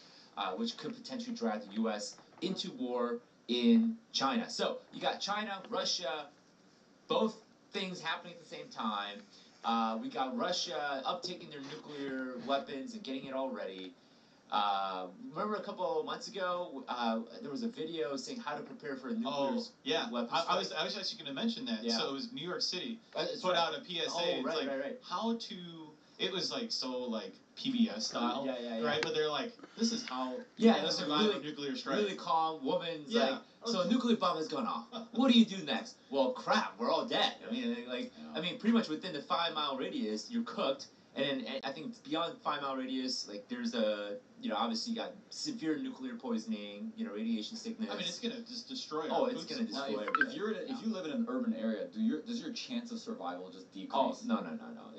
which could potentially drag the U.S. into war in China. So you got China, Russia, both things happening at the same time. We got Russia uptaking their nuclear weapons and getting it all ready. Remember a couple of months ago, there was a video saying how to prepare for a nuclear weapons. I was actually going to mention that. Yeah. So it was New York City put out a PSA. Oh, right, right. How to. It was like so like PBS style, yeah. right? But they're like, this is how to survive a nuclear strike. Really calm woman's like, so a nuclear bomb has gone off. What do you do next? Well, crap, we're all dead. I mean, pretty much within the 5 mile radius, you're cooked. And I think beyond 5 mile radius, like there's obviously you got severe nuclear poisoning, radiation sickness. I mean, it's gonna just destroy. Oh, it's gonna destroy. If you live in an urban area, does your chance of survival just decrease? Oh, no.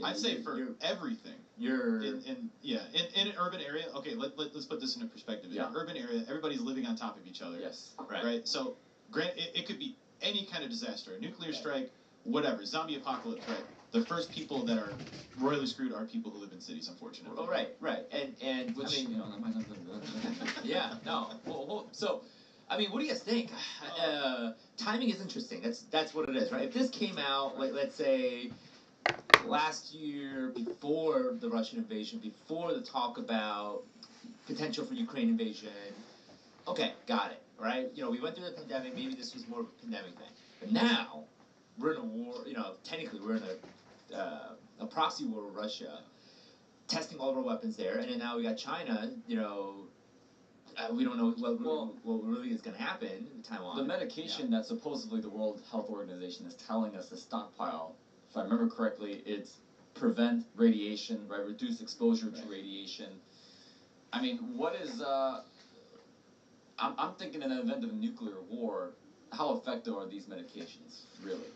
I'd say for everything. You're in an urban area. Okay, let's put this into perspective. In an urban area, everybody's living on top of each other. Yes. Right. So, it could be any kind of disaster, a nuclear strike, whatever, zombie apocalypse, right? The first people that are royally screwed are people who live in cities, unfortunately. Oh, right, and which, I mean, that might not be yeah, no. Well, so, I mean, what do you guys think? Timing is interesting. That's what it is, right? If this came out, let's say, last year, before the Russian invasion, before the talk about potential for Ukraine invasion, okay, got it, right? We went through the pandemic. Maybe this was more of a pandemic thing, but now we're in a war. Technically, we're in a proxy war with Russia, testing all of our weapons there, and then now we got China. We don't know what really is going to happen in Taiwan. The medication that supposedly the World Health Organization is telling us to stockpile, if I remember correctly, it's prevent radiation, right? Reduce exposure to radiation. I mean, what is? I'm thinking in the event of a nuclear war, how effective are these medications really?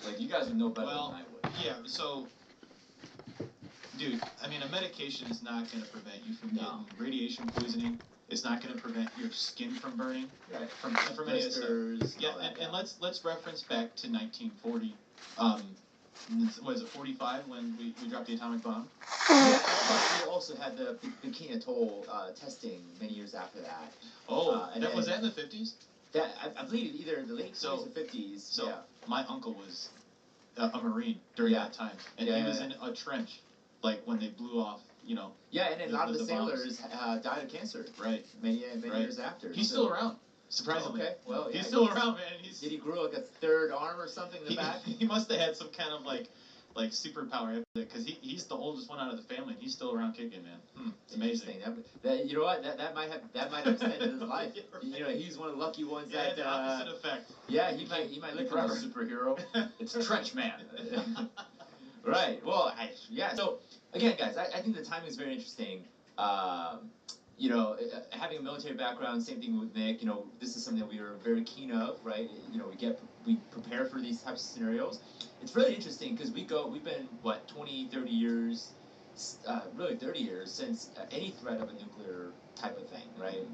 Like, you guys would know better than I would. Yeah, so, dude, I mean, a medication is not going to prevent you from getting radiation poisoning. It's not going to prevent your skin from burning. Right. From any of this stuff. Yeah, and let's reference back to 1940. What is it, 45 when we dropped the atomic bomb? Yeah, we also had the Bikini Atoll testing many years after that. Oh, was that in the 50s? That I believe either the late 40s or 50s. So my uncle was a Marine during that time, and he was in a trench, like when they blew off, Yeah, and a lot of the sailors died of cancer. Right. Many years after. He's still around, surprisingly. Okay, well, he's still around, man. Did he grow like a third arm or something in the back? He must have had some kind of like superpower, because he's the oldest one out of the family, and he's still around kicking, man. It's amazing. You know what? That might have extended his life. He's one of the lucky ones that. The opposite effect. Yeah, he might live forever. forever. Superhero. It's Trench Man. Right. Well, So again, guys, I think the timing is very interesting. Having a military background, same thing with Nick. This is something that we are very keen of, right? We prepare for these types of scenarios. It's really interesting because we've been 20, 30 years, really 30 years since any threat of a nuclear type of thing, right?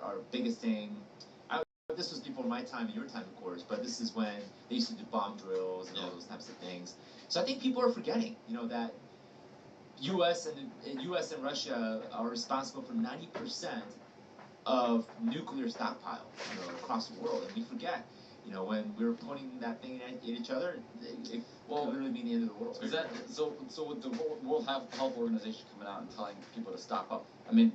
Our biggest thing. This was before my time and your time, of course, but this is when they used to do bomb drills and all those types of things. So I think people are forgetting, that U.S. and Russia are responsible for 90% of nuclear stockpile, across the world, and we forget. When we were pointing that thing at each other, it could literally be the end of the world. Is that so? With the World Health Organization coming out and telling people to stock up, I mean,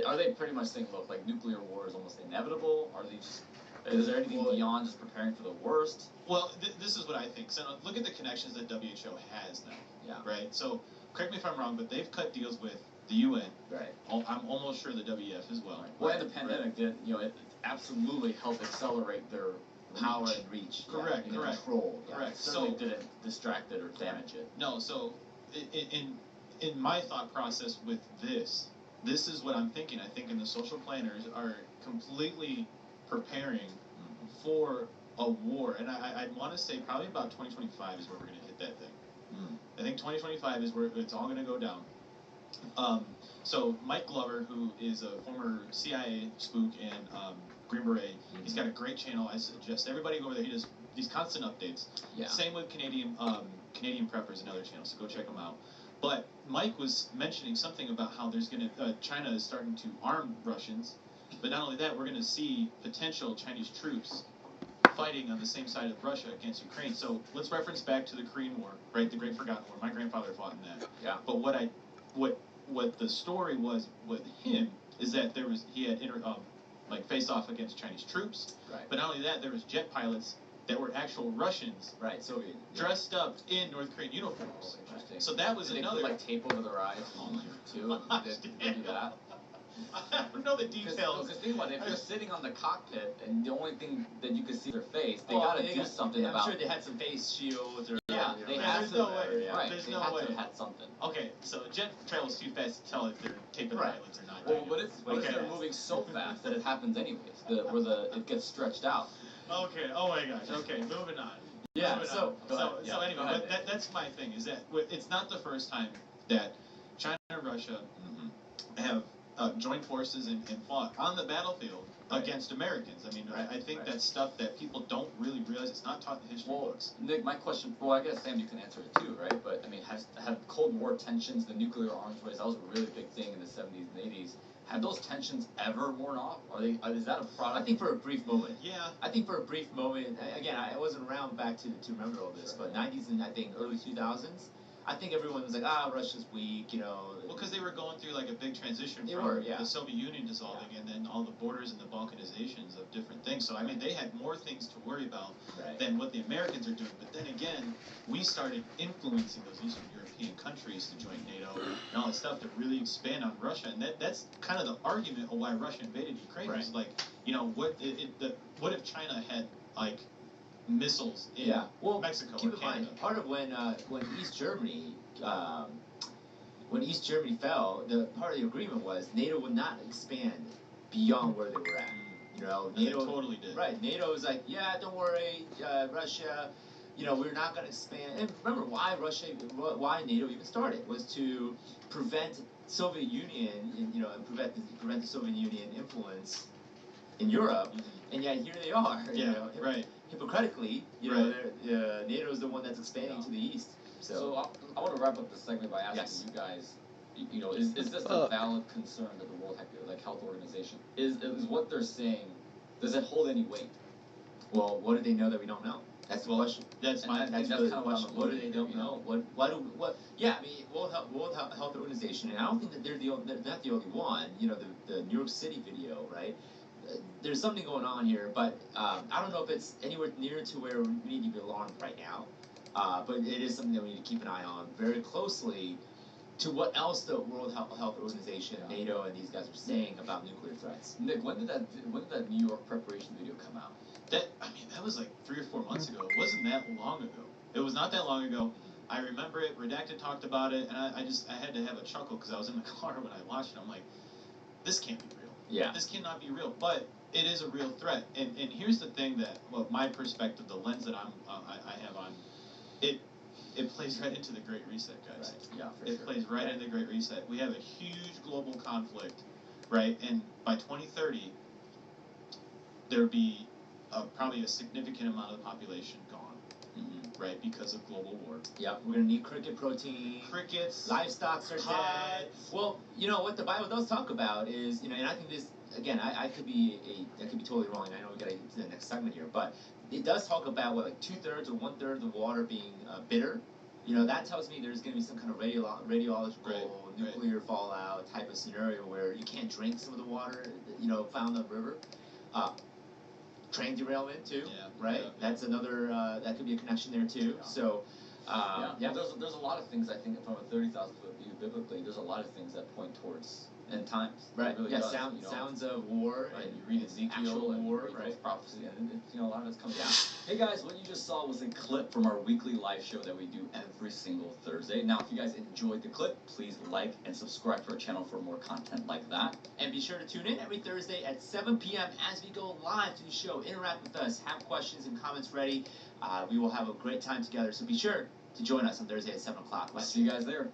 are they pretty much saying, look, like nuclear war is almost inevitable? Are they just? Is there anything beyond just preparing for the worst? Well, this is what I think. So look at the connections that WHO has now. Yeah. Right. So correct me if I'm wrong, but they've cut deals with the UN. Right. I'm almost sure the WF as well. Right. Well, and the pandemic did. It absolutely helped accelerate their power and reach. Correct. Control. Correct. Certainly didn't distract it or damage it. No. So in my thought process with this, this is what I'm thinking. I think the social planners are completely preparing for a war, and I'd want to say probably about 2025 is where we're going to hit that thing. I think 2025 is where it's all going to go down. So Mike Glover, who is a former CIA spook and Green Beret, he's got a great channel. I suggest everybody go over there. He does these constant updates. Yeah. Same with Canadian Preppers, another channel, so go check them out. But Mike was mentioning something about how there's going to China is starting to arm Russians, but not only that, we're going to see potential Chinese troops fighting on the same side of Russia against Ukraine. So let's reference back to the Korean War, right? The Great Forgotten War. My grandfather fought in that. Yeah. But what the story was with him is that he had faced off against Chinese troops. Right. But not only that, there was jet pilots that were actual Russians. Right. Soviet. Dressed up in North Korean uniforms. Interesting. So that was Did another. They put, like, tape over their eyes too. Did they do that? I don't know the details. Because think about it, if you're sitting on the cockpit and the only thing that you can see is their face, they Well, gotta do something about. I'm sure they had some face shields or. Yeah, they had there's to. no way. Right, There's they no had way. to have had something. Okay, so a jet travels too fast to tell if they're taping Right. their eyelids or not. Well, but it's they're moving so fast that it happens anyways. It gets stretched out. Okay. Oh my gosh. Okay. Moving on. Yeah. Moving So on. So anyway, but that's my thing. Is that it's not the first time that China and Russia have joined forces and fought on the battlefield against Americans. I mean, I think that's stuff that people don't really realize. It's not taught in the history books. Nick, my question. Well, I guess Sam, you can answer it too, right? But I mean, have Cold War tensions, the nuclear arms race, that was a really big thing in the 70s and 80s. Have those tensions ever worn off? Is that a product? I think for a brief moment. Yeah. I think for a brief moment. Again, I wasn't around back to remember all this, but 90s and I think early 2000s. I think everyone was like, Russia's weak, Well, because they were going through like a big transition They from were, yeah. the Soviet Union dissolving and then all the borders and the balkanizations of different things. So, I mean, they had more things to worry about than what the Americans are doing. But then again, we started influencing those Eastern European countries to join NATO and all that stuff to really expand on Russia. And that's kind of the argument of why Russia invaded Ukraine. Right. Was like, what if China had, like, missiles in Mexico keep or in Canada? mind, part of when East Germany fell, the part of the agreement was NATO would not expand beyond where they were at. NATO They totally did. Right. NATO was like, don't worry, Russia, we're not going to expand. And remember why NATO even started was to prevent Soviet Union, and prevent the Soviet Union influence in Europe. And yet here they are. Right. Hypocritically, NATO is the one that's expanding to the east. So I want to wrap up this segment by asking you guys, is this a valid concern that the World Health Organization is what they're saying? Does it hold any weight? Well, what do they know that we don't know? That's the question. That's kind of what do they don't know? Yeah, I mean, World Health Organization, and I don't think that they're not the only one. The New York City video, right? There's something going on here, but I don't know if it's anywhere near to where we need to be alarmed right now. But it is something that we need to keep an eye on very closely to what else the World Health Organization, NATO, and these guys are saying about nuclear threats. Nick, when did that New York preparation video come out? That was like 3 or 4 months ago. It wasn't that long ago. It was not that long ago. I remember it. Redacted talked about it, and I had to have a chuckle because I was in the car when I watched it. I'm like, this can't be real. Yeah. This cannot be real. But it is a real threat. And here's the thing that, my perspective, the lens that I have on it plays right into the Great Reset, guys. Right. Yeah, for It sure. plays right into the Great Reset. We have a huge global conflict, right? And by 2030, there'd be probably a significant amount of the population gone, right? Because of global war. Yeah, we're gonna need cricket protein. Crickets. Livestock are dead. Well, what the Bible does talk about is, and I think this again, I could be totally wrong. I know we gotta get to the next segment here, but it does talk about like 2/3 or 1/3 of the water being bitter. That tells me there's gonna be some kind of radiological nuclear fallout type of scenario where you can't drink some of the water, found in the river. Train derailment too, right? That's another that could be a connection there too. So Yeah, there's a lot of things I think from a 30,000 foot view biblically. There's a lot of things that point towards end times. Right. It really yeah. does, Sounds of war. Right. And You read Ezekiel actual and war. you read Right. those prophecy, and a lot of it's coming down. Hey guys, what you just saw was a clip from our weekly live show that we do every single Thursday. Now, if you guys enjoyed the clip, please like and subscribe to our channel for more content like that. And be sure to tune in every Thursday at 7 p.m. as we go live to the show. Interact with us. Have questions and comments ready. We will have a great time together. So be sure to join us on Thursday at 7 o'clock. I'll see you guys there.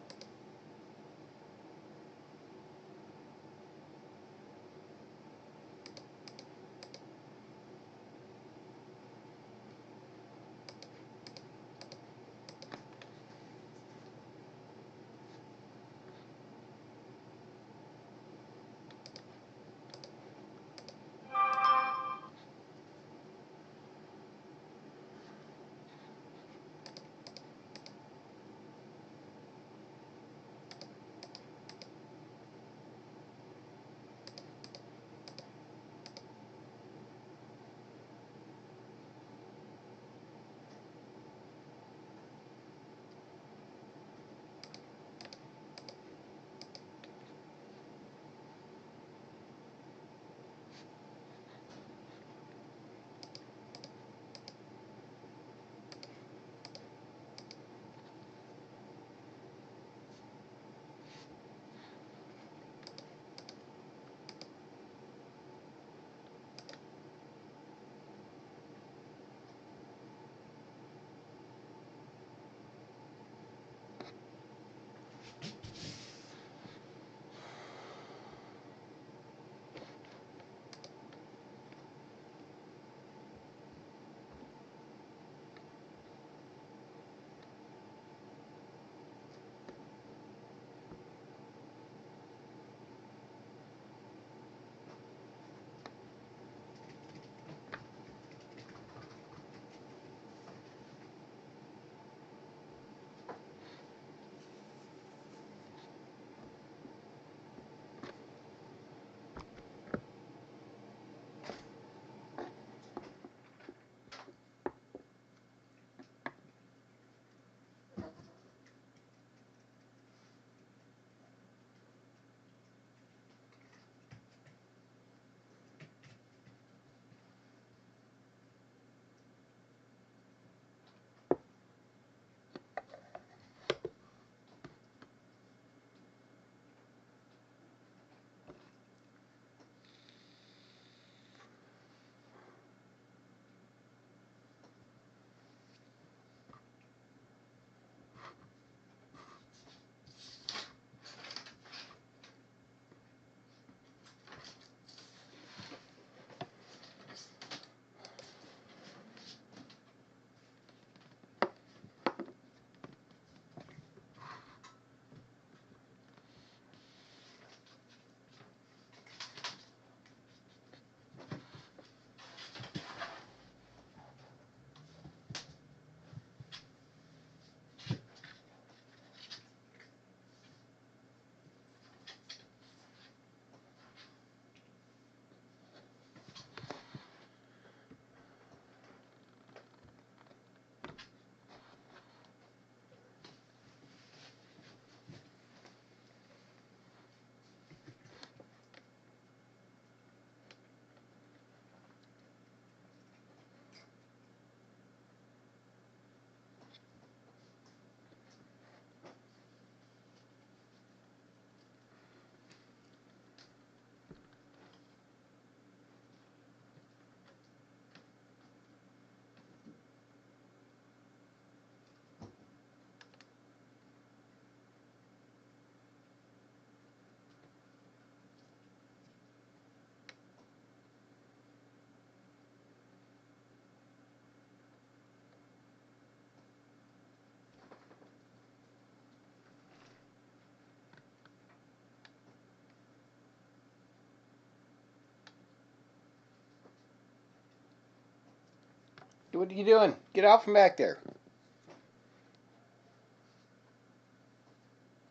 What are you doing? Get out from back there.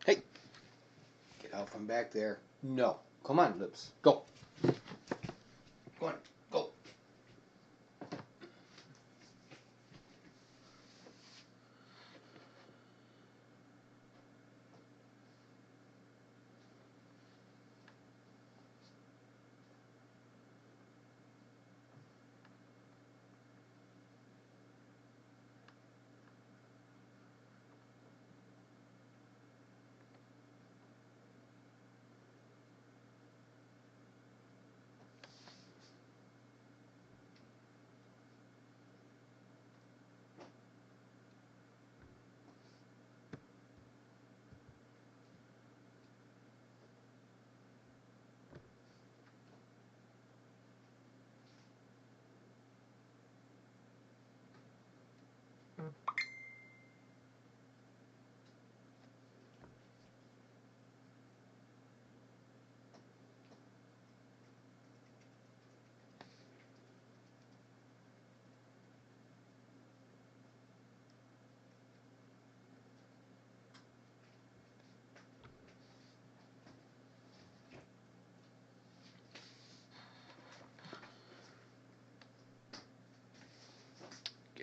Hey. Get out from back there. No. Come on, Lips. Go. Come on. Go.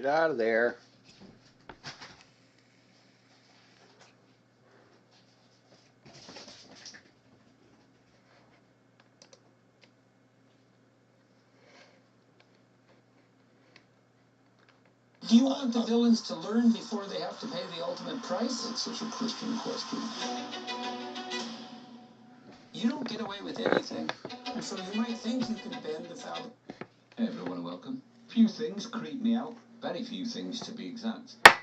out of there. Do you want the villains to learn before they have to pay the ultimate price? That's such a Christian question. You don't get away with anything, and so you might think you can bend the fabric. Hey everyone, welcome. Few things creep me out. Very few things, to be exact. And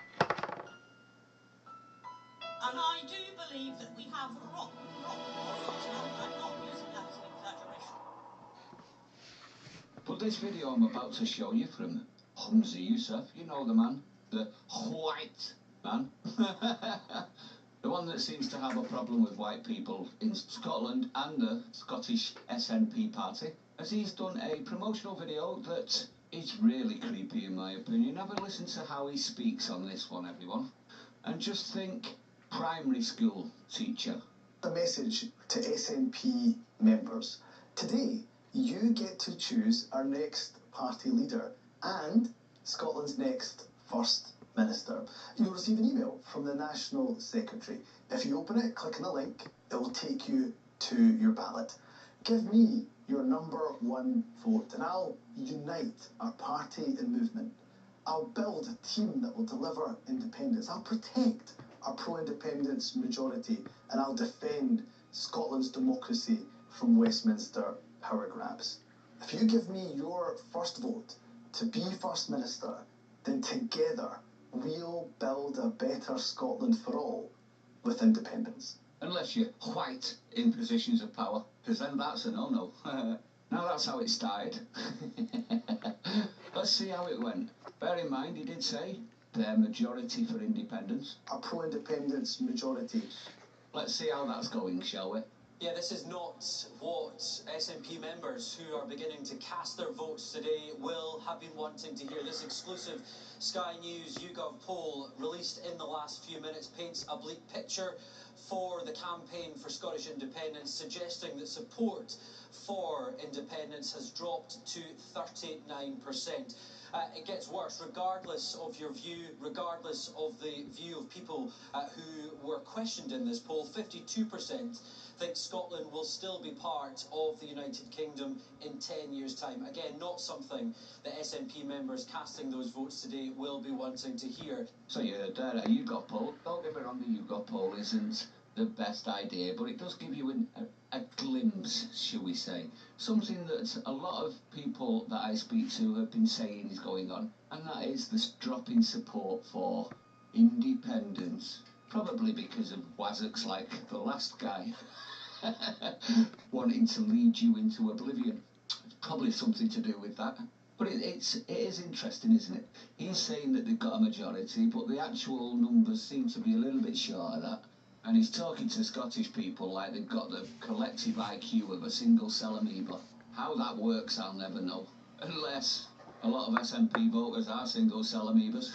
I do believe that we have rotten morals. I'm not using that as an exaggeration. But this video I'm about to show you from Humza Yousaf, you know the man, the white man, the one that seems to have a problem with white people in Scotland and the Scottish SNP party, as he's done a promotional video that is really creepy in my opinion. Have a listen to how he speaks on this one, everyone, and just think primary school teacher. A message to SNP members. Today, you get to choose our next party leader and Scotland's next First Minister. You'll receive an email from the National Secretary. If you open it, click on the link, it will take you to your ballot. Give me your #1 vote and I'll unite our party and movement. I'll build a team that will deliver independence. I'll protect our pro-independence majority and I'll defend Scotland's democracy from Westminster power grabs. If you give me your first vote to be First Minister, then together we'll build a better Scotland for all with independence. Unless you're white in positions of power, because then that's a no-no. Now that's how it started. Let's see how it went. Bear in mind, he did say their majority for independence. A pro-independence majority. Let's see how that's going, shall we? Yeah, this is not what SNP members who are beginning to cast their votes today will have been wanting to hear. This exclusive Sky News YouGov poll released in the last few minutes paints a bleak picture for the campaign for Scottish independence, suggesting that support for independence has dropped to 39%. It gets worse, regardless of your view, regardless of the view of people who were questioned in this poll. 52% think Scotland will still be part of the United Kingdom in 10 years' time. Again, not something that SNP members casting those votes today will be wanting to hear. So you heard that, a YouGov poll. Don't get me wrong, the YouGov poll isn't the best idea, but it does give you a glimpse, shall we say. Something that a lot of people that I speak to have been saying is going on, and that is this drop in support for independence. Probably because of wazzocks like the last guy wanting to lead you into oblivion. It's probably something to do with that. But it is interesting, isn't it? He's saying that they've got a majority, but the actual numbers seem to be a little bit short of that. And he's talking to Scottish people like they've got the collective IQ of a single-cell amoeba. How that works, I'll never know. Unless a lot of SNP voters are single-cell amoebas.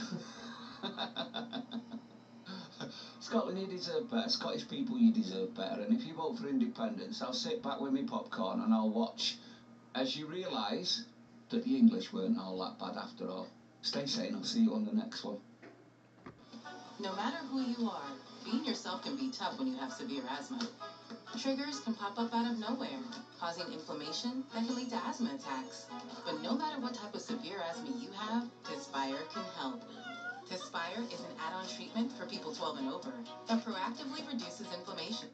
Scotland, you deserve better. Scottish people, you deserve better. And if you vote for independence, I'll sit back with my popcorn and I'll watch as you realise that the English weren't all that bad after all. Stay sane, I'll see you on the next one. No matter who you are, being yourself can be tough when you have severe asthma. Triggers can pop up out of nowhere, causing inflammation that can lead to asthma attacks. But no matter what type of severe asthma you have, Tespire can help. Tespire is an add-on treatment for people 12 and over that proactively reduces inflammation.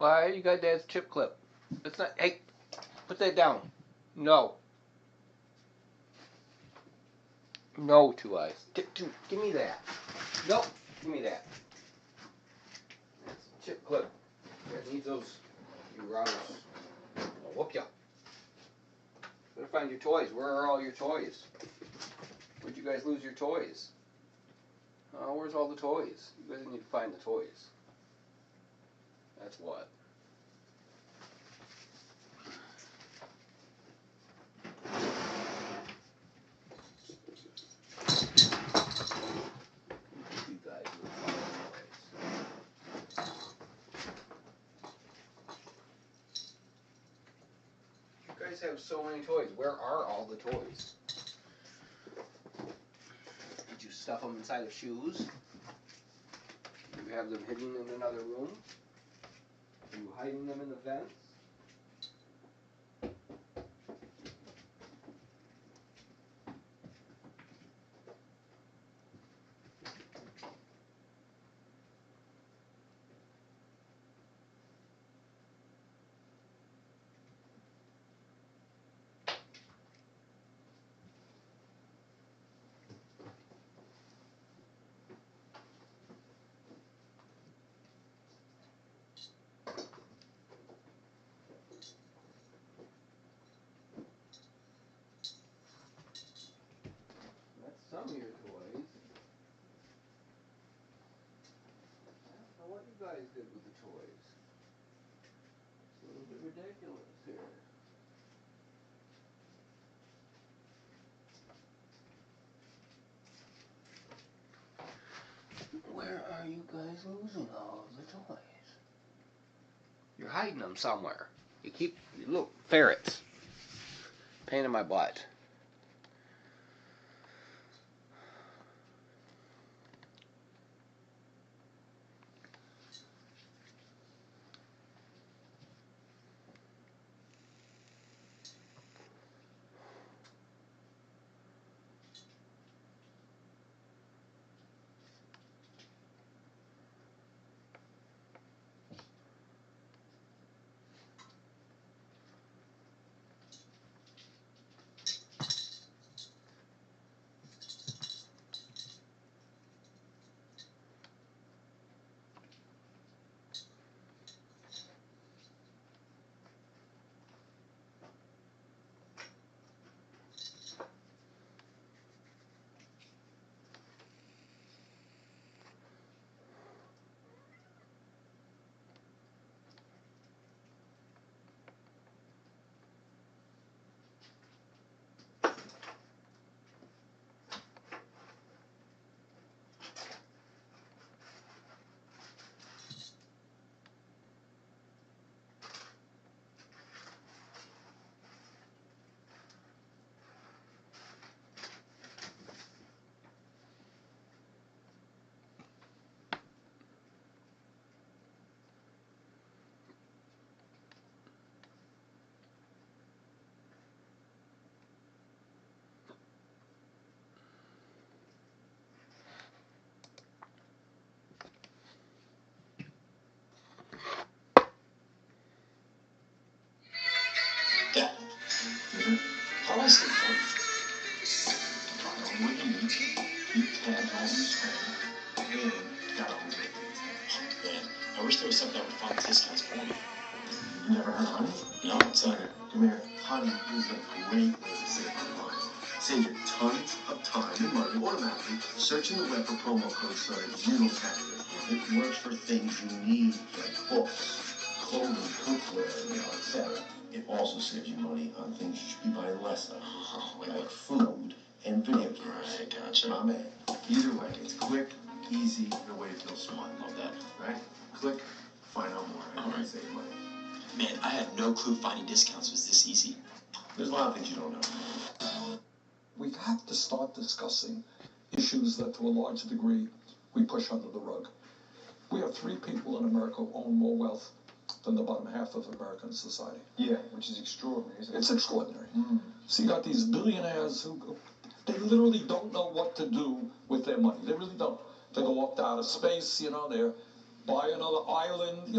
Why you got Dad's chip clip? It's not. Hey, put that down. No. No, Two Eyes. Give me that. No, give me that. That's a chip clip. Dad needs those. You rotters. I'll whoop ya. Better find your toys. Where are all your toys? Where'd you guys lose your toys? Oh, where's all the toys? You guys need to find the toys. That's what. You guys will find the toys. You guys have so many toys. Where are all the toys? Did you stuff them inside of shoes? Do you have them hidden in another room? Are you hiding them in the vents? Some of your toys. I don't know what you guys did with the toys. It's a little bit ridiculous here. Where are you guys losing all of the toys? You're hiding them somewhere. You look, ferrets. Pain in my butt. Dad, how do I stay fun? What do you mean? You can't understand. Man, gotta hold it. Man, I wish there was something that would find discounts for me. You never heard of Honey? No, it's come here. Honey is a great way to save on money. Save you tons of time and money automatically. Searching the web for promo codes so that you don't catch it. It works for things you need, like books, clothing, cookware, etc. It also saves you money on things you should be buying less of, like food and video games. Right, gotcha. My man. Either way, it's quick, easy, and a way to feel smart. Love that. Right? Click, find out more, and right. Save money. Man, I had no clue finding discounts was this easy. There's a lot of things you don't know. We have to start discussing issues that, to a large degree, we push under the rug. We have 3 people in America who own more wealth than the bottom half of American society. Yeah, which is extraordinary, isn't it? It's extraordinary. So you got these billionaires who, they literally don't know what to do with their money. They really don't. They go up to outer space, they're buy another island,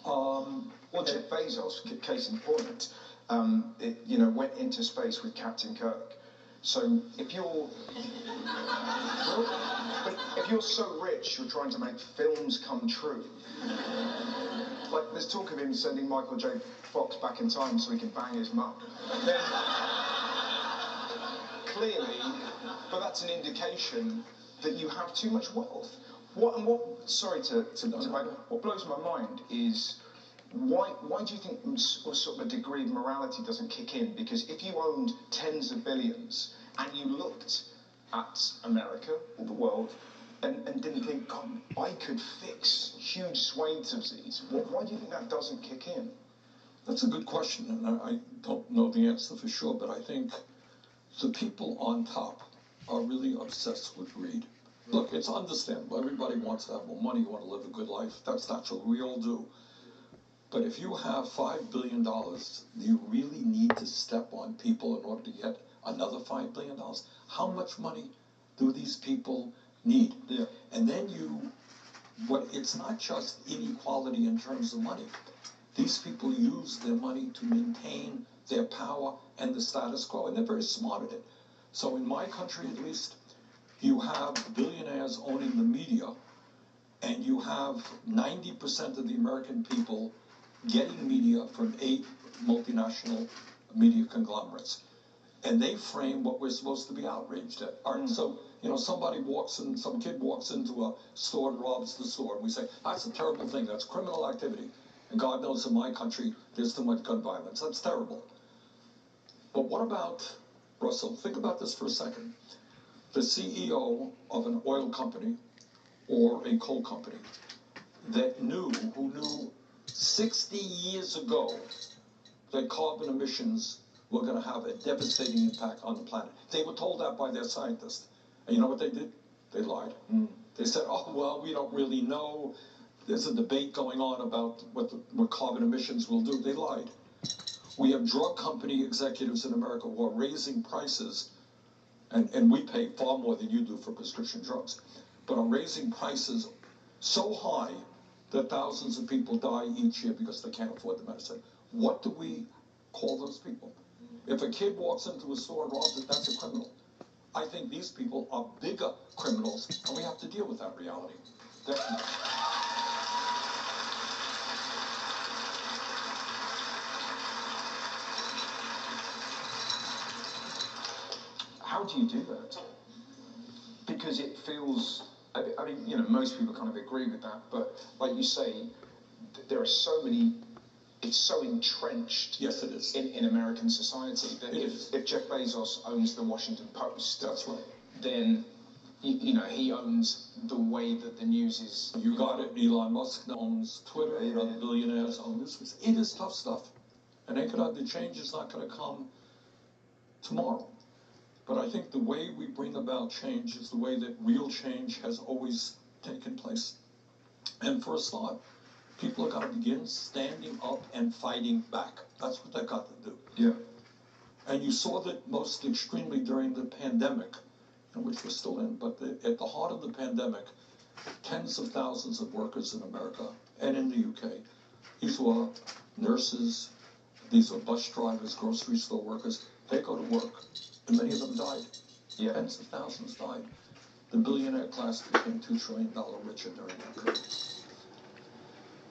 Well, Jeff Bezos, case in point, went into space with Captain Kirk. So if you're so rich, you're trying to make films come true. Like, there's talk of him sending Michael J. Fox back in time so he can bang his mum. Then, clearly, but that's an indication that you have too much wealth. What blows my mind is why do you think sort of a degree of morality doesn't kick in? Because if you owned tens of billions and you looked at America or the world and didn't think, God, I could fix huge swathes of these, why do you think that doesn't kick in? That's a good question, and I don't know the answer for sure, but I think the people on top are really obsessed with greed. Look, it's understandable. Everybody wants to have more money, you want to live a good life. That's natural. We all do. But if you have $5 billion, do you really need to step on people in order to get another $5 billion? How much money do these people need? Yeah. And then it's not just inequality in terms of money. These people use their money to maintain their power and the status quo, and they're very smart at it. So in my country, at least, you have billionaires owning the media, and you have 90% of the American people getting media from 8 multinational media conglomerates. And they frame what we're supposed to be outraged at. So, some kid walks into a store and robs the store, and we say, that's a terrible thing, that's criminal activity. And God knows in my country, there's too much gun violence. That's terrible. But what about, Russell, think about this for a second. The CEO of an oil company or a coal company who knew 60 years ago that carbon emissions were going to have a devastating impact on the planet. They were told that by their scientists. And you know what they did? They lied. They said, oh, well, we don't really know. There's a debate going on about what carbon emissions will do. They lied. We have drug company executives in America who are raising prices, and we pay far more than you do for prescription drugs, but are raising prices so high that thousands of people die each year because they can't afford the medicine. What do we call those people? If a kid walks into a store and robs it, that's a criminal. I think these people are bigger criminals, and we have to deal with that reality. Definitely. How do you do that? Because it feels, I mean, most people kind of agree with that, but like you say, there are so many, it's so entrenched. Yes, it is. In American society that if Jeff Bezos owns the Washington Post, that's right, then he owns the way that the news is. You got it. Elon Musk owns Twitter. Other billionaires own this. It is tough stuff, and the change is not going to come tomorrow. But I think the way we bring about change is the way that real change has always taken place. And for a start, people are going to begin standing up and fighting back. That's what they've got to do. Yeah. And you saw that most extremely during the pandemic, which we're still in, but at the heart of the pandemic, tens of thousands of workers in America and in the UK, these were nurses, these were bus drivers, grocery store workers, they go to work, and many of them died. Yeah. Tens of thousands died. The billionaire class became $2 trillion richer during that period.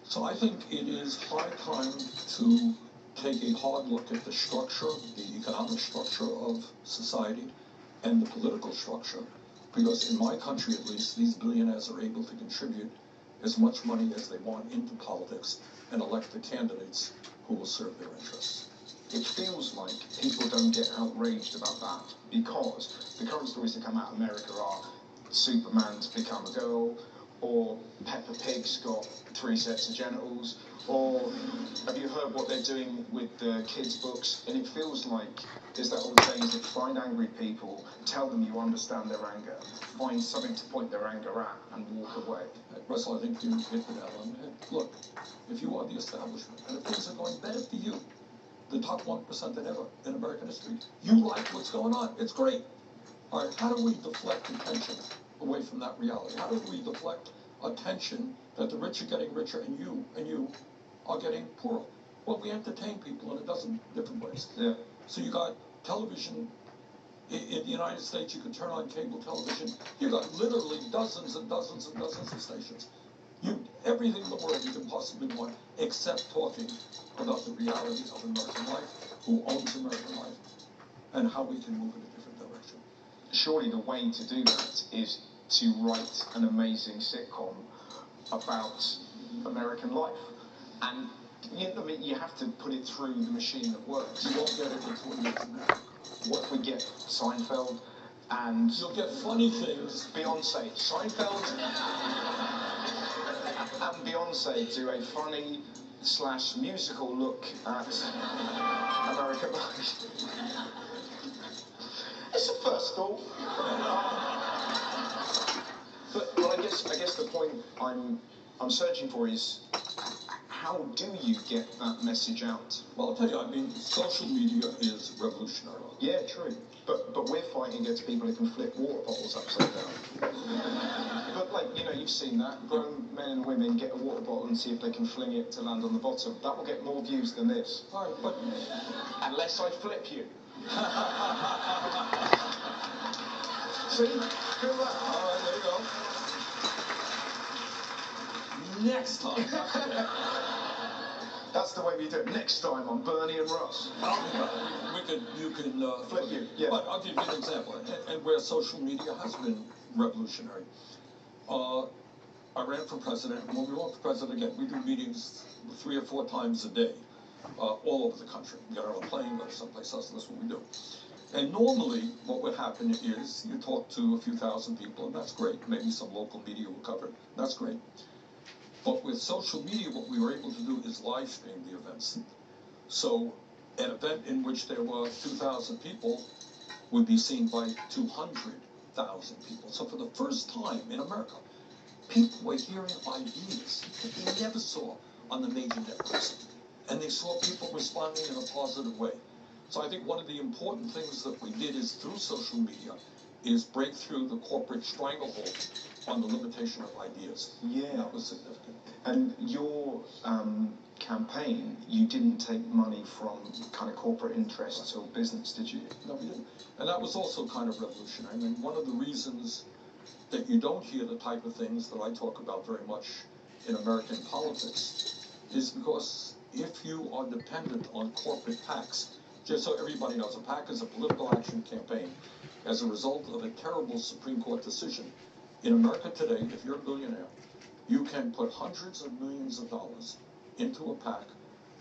So I think it is high time to take a hard look at the structure, the economic structure of society, and the political structure, because in my country at least, these billionaires are able to contribute as much money as they want into politics and elect the candidates who will serve their interests. It feels like people don't get outraged about that because the current stories that come out of America are Superman's become a girl, or Peppa Pig's got 3 sets of genitals, or have you heard what they're doing with the kids' books? And it feels like there's that old saying that find angry people, tell them you understand their anger, find something to point their anger at, and walk away. Russell, I think you hit the nail on the head. Look, if you are the establishment, and if things are going better for you, the top 1% than ever in American history, you like what's going on. It's great. All right, how do we deflect attention away from that reality? How do we deflect attention that the rich are getting richer and you are getting poorer. Well, we entertain people in a dozen different ways. Yeah. So you got television. In the United States, you can turn on cable television. You got literally dozens and dozens and dozens of stations. Everything in the world you can possibly want, except talking about the reality of American life, who owns American life, and how we can move in a different direction. Surely the way to do that is to write an amazing sitcom about American life. And I mean, you have to put it through the machine that works. You won't get it until you get now. What if we get Seinfeld and... You'll get funny things. Beyonce. Seinfeld and Beyonce do a funny / musical look at American life. It's a first thought. But I guess the point I'm searching for is, how do you get that message out? Well, I'll tell you, I mean, social media is revolutionary. Yeah, true. But we're fighting against people who can flip water bottles upside down. But, like, you know, you've seen that. Grown men and women get a water bottle and see if they can fling it to land on the bottom. That will get more views than this. All right, but... Unless I flip you. See? Good luck. All right, there you go. Next time. That's the way we do it. Next time on Bernie and Russ. You can flip you. Yeah. But I'll give you an example, and where social media has been revolutionary. I ran for president, and when we ran for president again, we do meetings 3 or 4 times a day, all over the country. We get on a plane, go to someplace else, and that's what we do. And normally, what would happen is you talk to a few thousand people, and that's great. Maybe some local media will cover it. That's great. But with social media, what we were able to do is live stream the events. So an event in which there were 2,000 people would be seen by 200,000 people. So for the first time in America, people were hearing ideas that they never saw on the major networks. And they saw people responding in a positive way. So I think one of the important things that we did is through social media is break through the corporate stranglehold on the limitation of ideas. Yeah. That was significant. And your campaign, you didn't take money from kind of corporate interests or business, did you? No, we didn't. And that was also kind of revolutionary. I mean, one of the reasons that you don't hear the type of things that I talk about very much in American politics is because if you are dependent on corporate PACs, just so everybody knows, a PAC is a political action campaign as a result of a terrible Supreme Court decision. In America today, if you're a billionaire, you can put hundreds of millions of dollars into a PAC,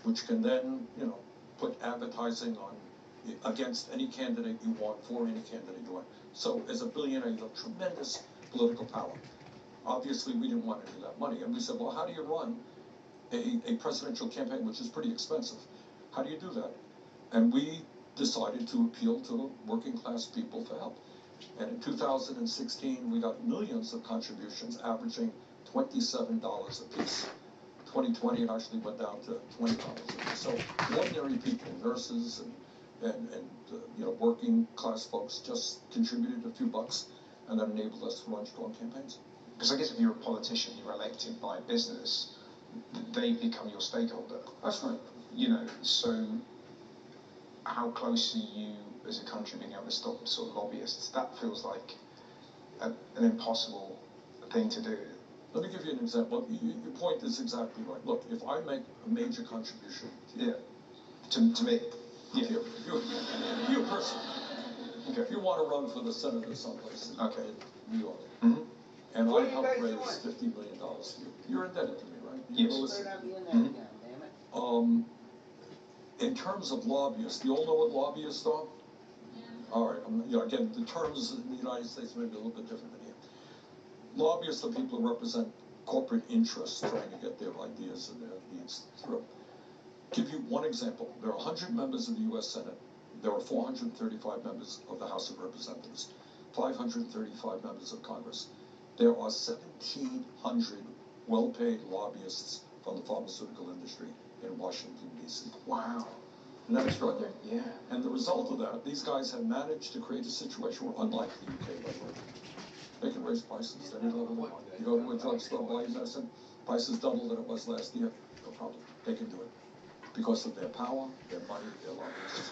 which can then, put advertising on against any candidate you want, for any candidate you want. So as a billionaire, you have tremendous political power. Obviously, we didn't want any of that money. And we said, well, how do you run a presidential campaign, which is pretty expensive? How do you do that? And we decided to appeal to working class people for help. And in 2016, we got millions of contributions, averaging $27 a piece. 2020, it actually went down to $20 a piece. So ordinary people, nurses and working class folks just contributed a few bucks, and that enabled us to run strong campaigns. Because I guess if you're a politician, you're elected by a business, they become your stakeholder. That's right. So how close are you as a country being able to stop sort of lobbyists? That feels like an impossible thing to do. Let me give you an example. Your point is exactly right. Look, if I make a major contribution to me, you personally, okay. If you want to run for the Senate or someplace in New York, and I help raise $50 million for you, you're indebted to me, right? Yes. In terms of lobbyists, do you all know what lobbyists are? All right. Again, the terms in the United States may be a little bit different than here. Lobbyists are people who represent corporate interests trying to get their ideas and their needs through. Give you one example. There are 100 members of the U.S. Senate. There are 435 members of the House of Representatives, 535 members of Congress. There are 1,700 well-paid lobbyists from the pharmaceutical industry in Washington, D.C. Wow. Isn't that extraordinary? Yeah. And the result of that, these guys have managed to create a situation where, unlike the UK, by the way, they can raise prices at any level they want. You go to a drugstore, buy medicine, price is double than it was last year, no problem. they can do it because of their power, their money, their lobbyists.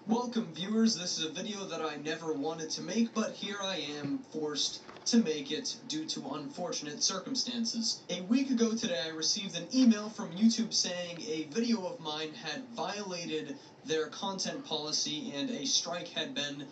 Welcome viewers, this is a video that I never wanted to make, but here I am forced to make it due to unfortunate circumstances. A week ago today I received an email from YouTube saying a video of mine had violated their content policy and a strike had been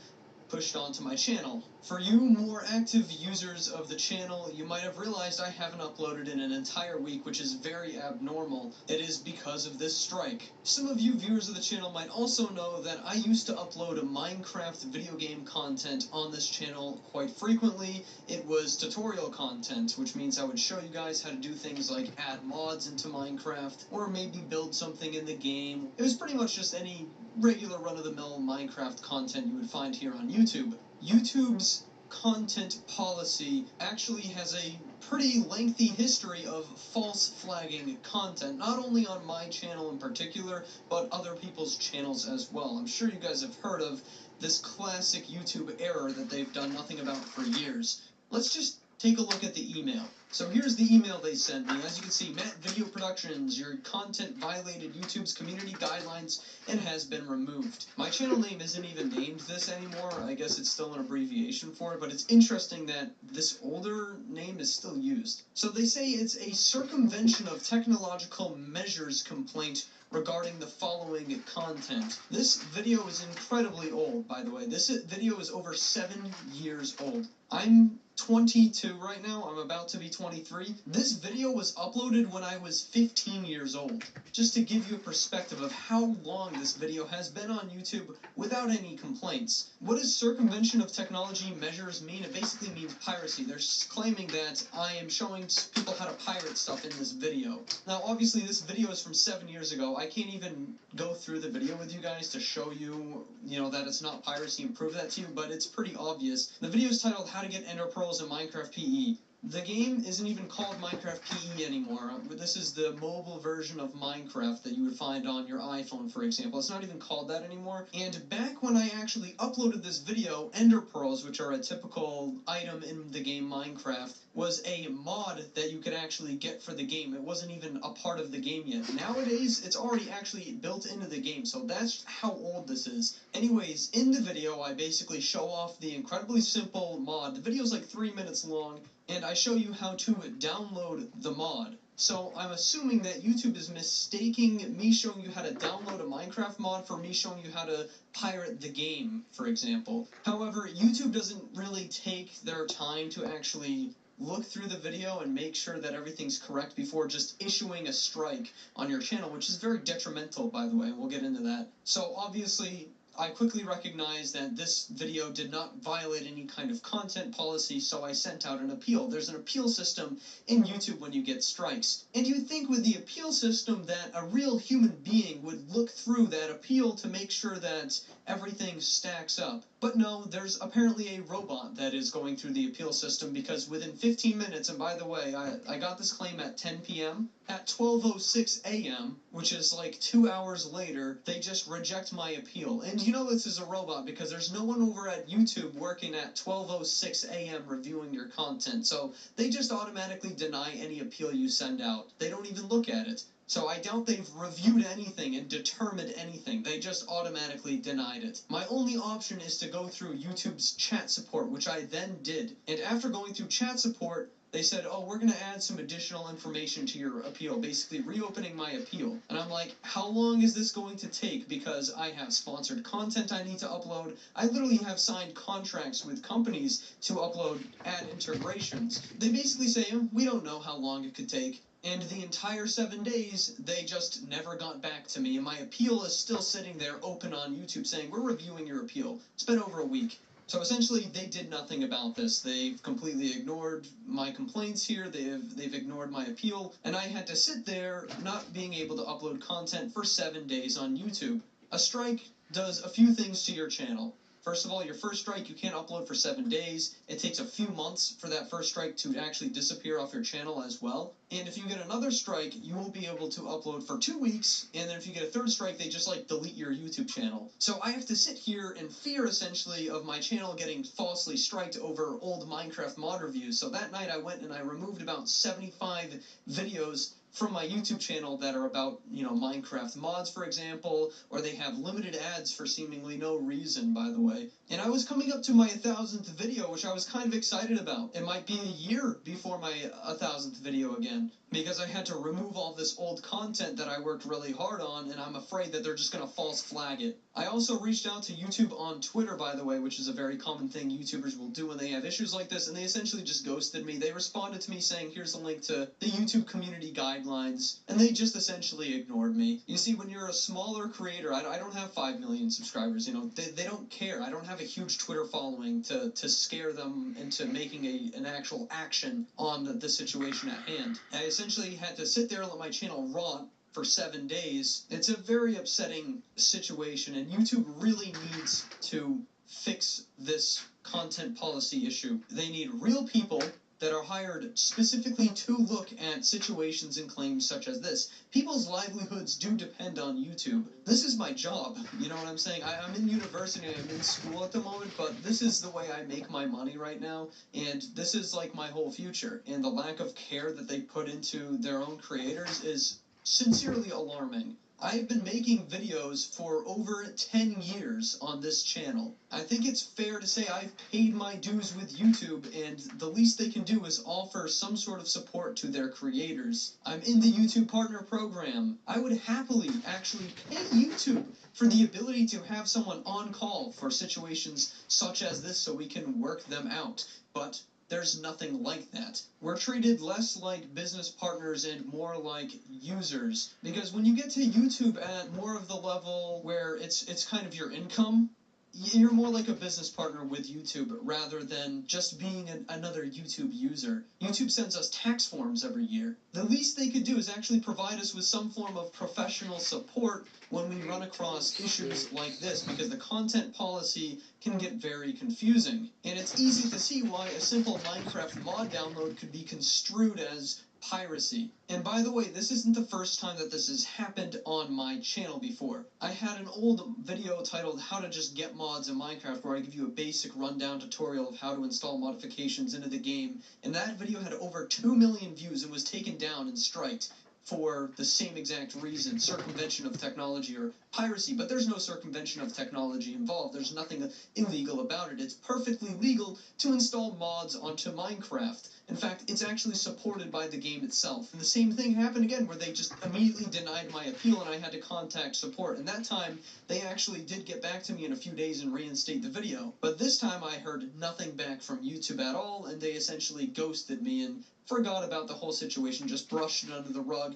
pushed onto my channel. For you more active users of the channel, you might have realized I haven't uploaded in an entire week, which is very abnormal. It is because of this strike. Some of you viewers of the channel might also know that I used to upload Minecraft video game content on this channel quite frequently. It was tutorial content, which means I would show you guys how to do things like add mods into Minecraft, or maybe build something in the game. It was pretty much just any regular run-of-the-mill Minecraft content you would find here on YouTube. YouTube's content policy actually has a pretty lengthy history of false flagging content, not only on my channel in particular, but other people's channels as well. I'm sure you guys have heard of this classic YouTube error that they've done nothing about for years. Let's just take a look at the email. So here's the email they sent me. As you can see, Matt Video Productions, your content violated YouTube's community guidelines and has been removed. My channel name isn't even named this anymore. I guess it's still an abbreviation for it, but it's interesting that this older name is still used. So they say it's a circumvention of technological measures complaint regarding the following content. This video is incredibly old, by the way. This video is over 7 years old. I'm 22 right now. I'm about to be 23. This video was uploaded when I was 15 years old. Just to give you a perspective of how long this video has been on YouTube without any complaints. What does circumvention of technology measures mean? It basically means piracy. They're claiming that I am showing people how to pirate stuff in this video. Now, obviously, this video is from 7 years ago. I can't even go through the video with you guys to show you, that it's not piracy and prove that to you, but it's pretty obvious. The video is titled How to Get Ender Pearls in Minecraft PE. The game isn't even called Minecraft PE anymore. This is the mobile version of Minecraft that you would find on your iPhone, for example. It's not even called that anymore. And back when I actually uploaded this video, Ender Pearls, which are a typical item in the game Minecraft, was a mod that you could actually get for the game. It wasn't even a part of the game yet. Nowadays, it's already actually built into the game, so that's how old this is. Anyways, in the video, I basically show off the incredibly simple mod. The video's like 3 minutes long, and I show you how to download the mod. So I'm assuming that YouTube is mistaking me showing you how to download a Minecraft mod for me showing you how to pirate the game, for example. However, YouTube doesn't really take their time to actually look through the video and make sure that everything's correct before just issuing a strike on your channel, which is very detrimental, by the way. We'll get into that. So obviously, I quickly recognized that this video did not violate any kind of content policy, so I sent out an appeal. There's an appeal system in YouTube when you get strikes. And you'd think with the appeal system that a real human being would look through that appeal to make sure that everything stacks up. But no, there's apparently a robot that is going through the appeal system, because within 15 minutes, and by the way, I got this claim at 10 p.m., at 12:06 a.m., which is like 2 hours later, they just reject my appeal. And you know this is a robot because there's no one over at YouTube working at 12:06 a.m. reviewing your content, so they just automatically deny any appeal you send out. They don't even look at it. So I doubt they've reviewed anything and determined anything. They just automatically denied it. My only option is to go through YouTube's chat support, which I then did. And after going through chat support, They said, oh, we're going to add some additional information to your appeal, basically reopening my appeal. And I'm like, how long is this going to take? Because I have sponsored content I need to upload. I literally have signed contracts with companies to upload ad integrations. They basically say, we don't know how long it could take. And the entire 7 days, they just never got back to me. And my appeal is still sitting there open on YouTube saying, we're reviewing your appeal. It's been over a week. So essentially, they did nothing about this. They've completely ignored my complaints here. They've ignored my appeal. And I had to sit there not being able to upload content for 7 days on YouTube. A strike does a few things to your channel. First of all, your first strike, you can't upload for 7 days. It takes a few months for that first strike to actually disappear off your channel as well. And if you get another strike, you won't be able to upload for 2 weeks. And then if you get a third strike, they just delete your YouTube channel. So I have to sit here in fear essentially of my channel getting falsely striked over old Minecraft mod reviews. So that night I went and I removed about 75 videos from my YouTube channel that are about, Minecraft mods, for example, or they have limited ads for seemingly no reason, by the way. And I was coming up to my 1,000th video, which I was kind of excited about. It might be a year before my 1,000th video again, because I had to remove all this old content that I worked really hard on, and I'm afraid that they're just going to false flag it. I also reached out to YouTube on Twitter, by the way, which is a very common thing YouTubers will do when they have issues like this, and they essentially just ghosted me. They responded to me saying, here's a link to the YouTube community guidelines, and they just essentially ignored me. You see, when you're a smaller creator, I don't have 5 million subscribers, they don't care. I don't have a huge Twitter following to scare them into making an actual action on the situation at hand. I essentially had to sit there and let my channel rot for 7 days. It's a very upsetting situation, and YouTube really needs to fix this content policy issue. They need real people that are hired specifically to look at situations and claims such as this. People's livelihoods do depend on YouTube. This is my job, you know what I'm saying? I'm in university, I'm in school at the moment, but this is the way I make my money right now, and this is my whole future. And the lack of care that they put into their own creators is sincerely alarming. I've been making videos for over 10 years on this channel. I think it's fair to say I've paid my dues with YouTube, and the least they can do is offer some sort of support to their creators. I'm in the YouTube Partner Program. I would happily actually pay YouTube for the ability to have someone on call for situations such as this so we can work them out. But there's nothing like that. We're treated less like business partners and more like users. Because when you get to YouTube at more of the level where it's kind of your income, you're more like a business partner with YouTube rather than just being another YouTube user. YouTube sends us tax forms every year. The least they could do is actually provide us with some form of professional support when we run across issues like this, because the content policy can get very confusing. And it's easy to see why a simple Minecraft mod download could be construed as piracy. And by the way, this isn't the first time that this has happened on my channel before. I had an old video titled How to Just Get Mods in Minecraft, where I give you a basic rundown tutorial of how to install modifications into the game, and that video had over 2 million views and was taken down and striked for the same exact reason, circumvention of technology or piracy. But there's no circumvention of technology involved. There's nothing illegal about it. It's perfectly legal to install mods onto Minecraft. In fact, it's actually supported by the game itself. And the same thing happened again, where they just immediately denied my appeal and I had to contact support. And that time, they actually did get back to me in a few days and reinstate the video. But this time I heard nothing back from YouTube at all, and they essentially ghosted me and forgot about the whole situation, just brushed it under the rug.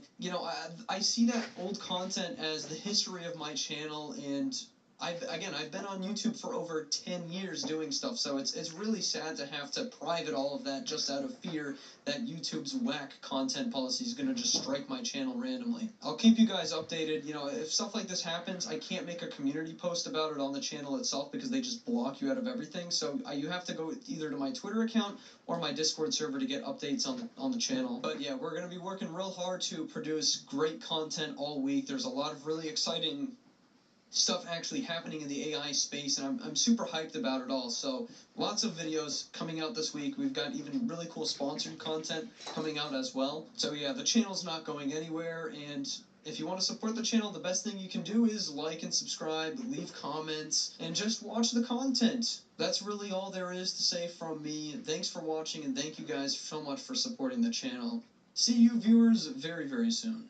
I see that old content as the history of my channel, and I've been on YouTube for over 10 years doing stuff, so it's really sad to have to private all of that just out of fear that YouTube's whack content policy is going to just strike my channel randomly. I'll keep you guys updated. If stuff like this happens, I can't make a community post about it on the channel itself because they just block you out of everything, so you have to go either to my Twitter account or my Discord server to get updates on the channel. But yeah, we're going to be working real hard to produce great content all week. There's a lot of really exciting stuff actually happening in the AI space, and I'm super hyped about it all. So lots of videos coming out this week. We've got even really cool sponsored content coming out as well. So yeah, the channel's not going anywhere, and If you want to support the channel, the best thing you can do is like and subscribe, leave comments, and just watch the content. That's really all there is to say from me. Thanks for watching, and thank you guys so much for supporting the channel. See you viewers very, very soon.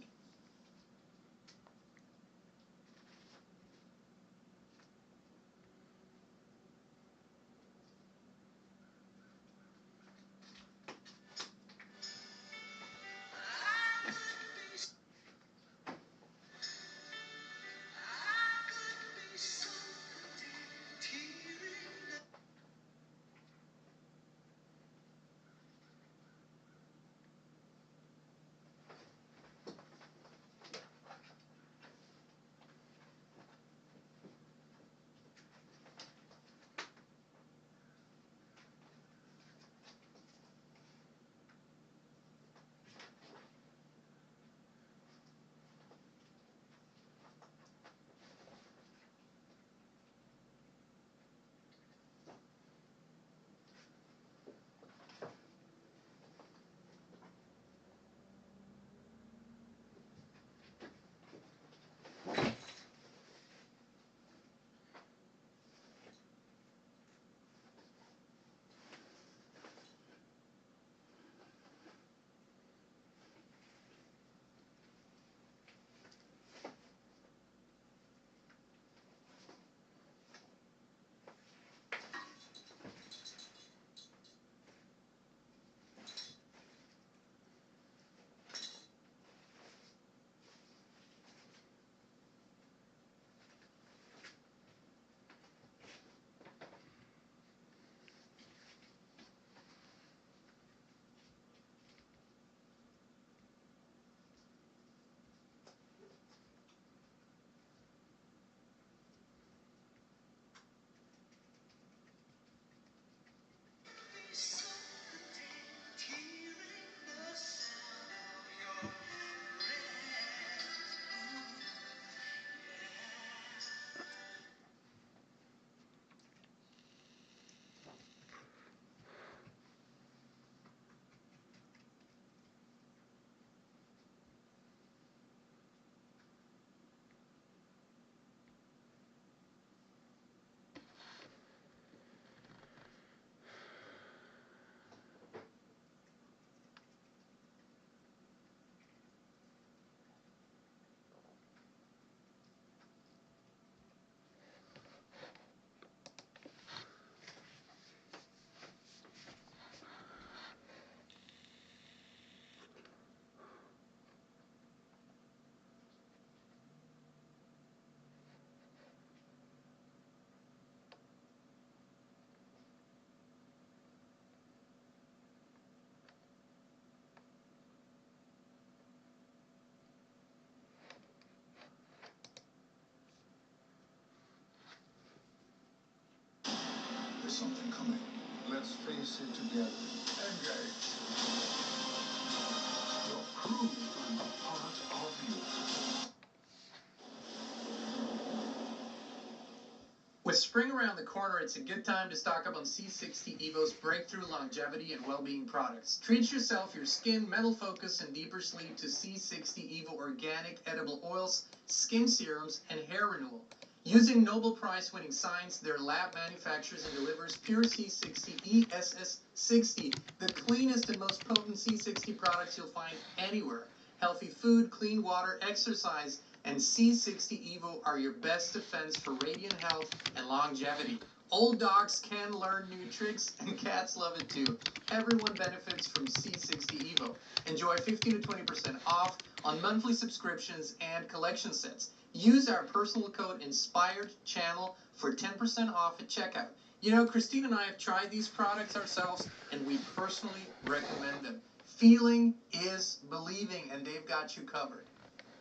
There's something coming. Let's face it together. Engage. Your crew is a part of you. With spring around the corner, it's a good time to stock up on C60 Evo's breakthrough longevity and well-being products. Treat yourself, your skin, mental focus, and deeper sleep to C60 Evo organic edible oils, skin serums, and hair renewal. Using Nobel Prize-winning science, their lab manufactures and delivers pure C60 ESS60, the cleanest and most potent C60 products you'll find anywhere. Healthy food, clean water, exercise, and C60 Evo are your best defense for radiant health and longevity. Old dogs can learn new tricks, and cats love it too. Everyone benefits from C60 Evo. Enjoy 15 to 20% off on monthly subscriptions and collection sets. Use our personal code INSPIREDCHANNEL for 10% off at checkout. You know, Christine and I have tried these products ourselves, and we personally recommend them. Feeling is believing, and they've got you covered.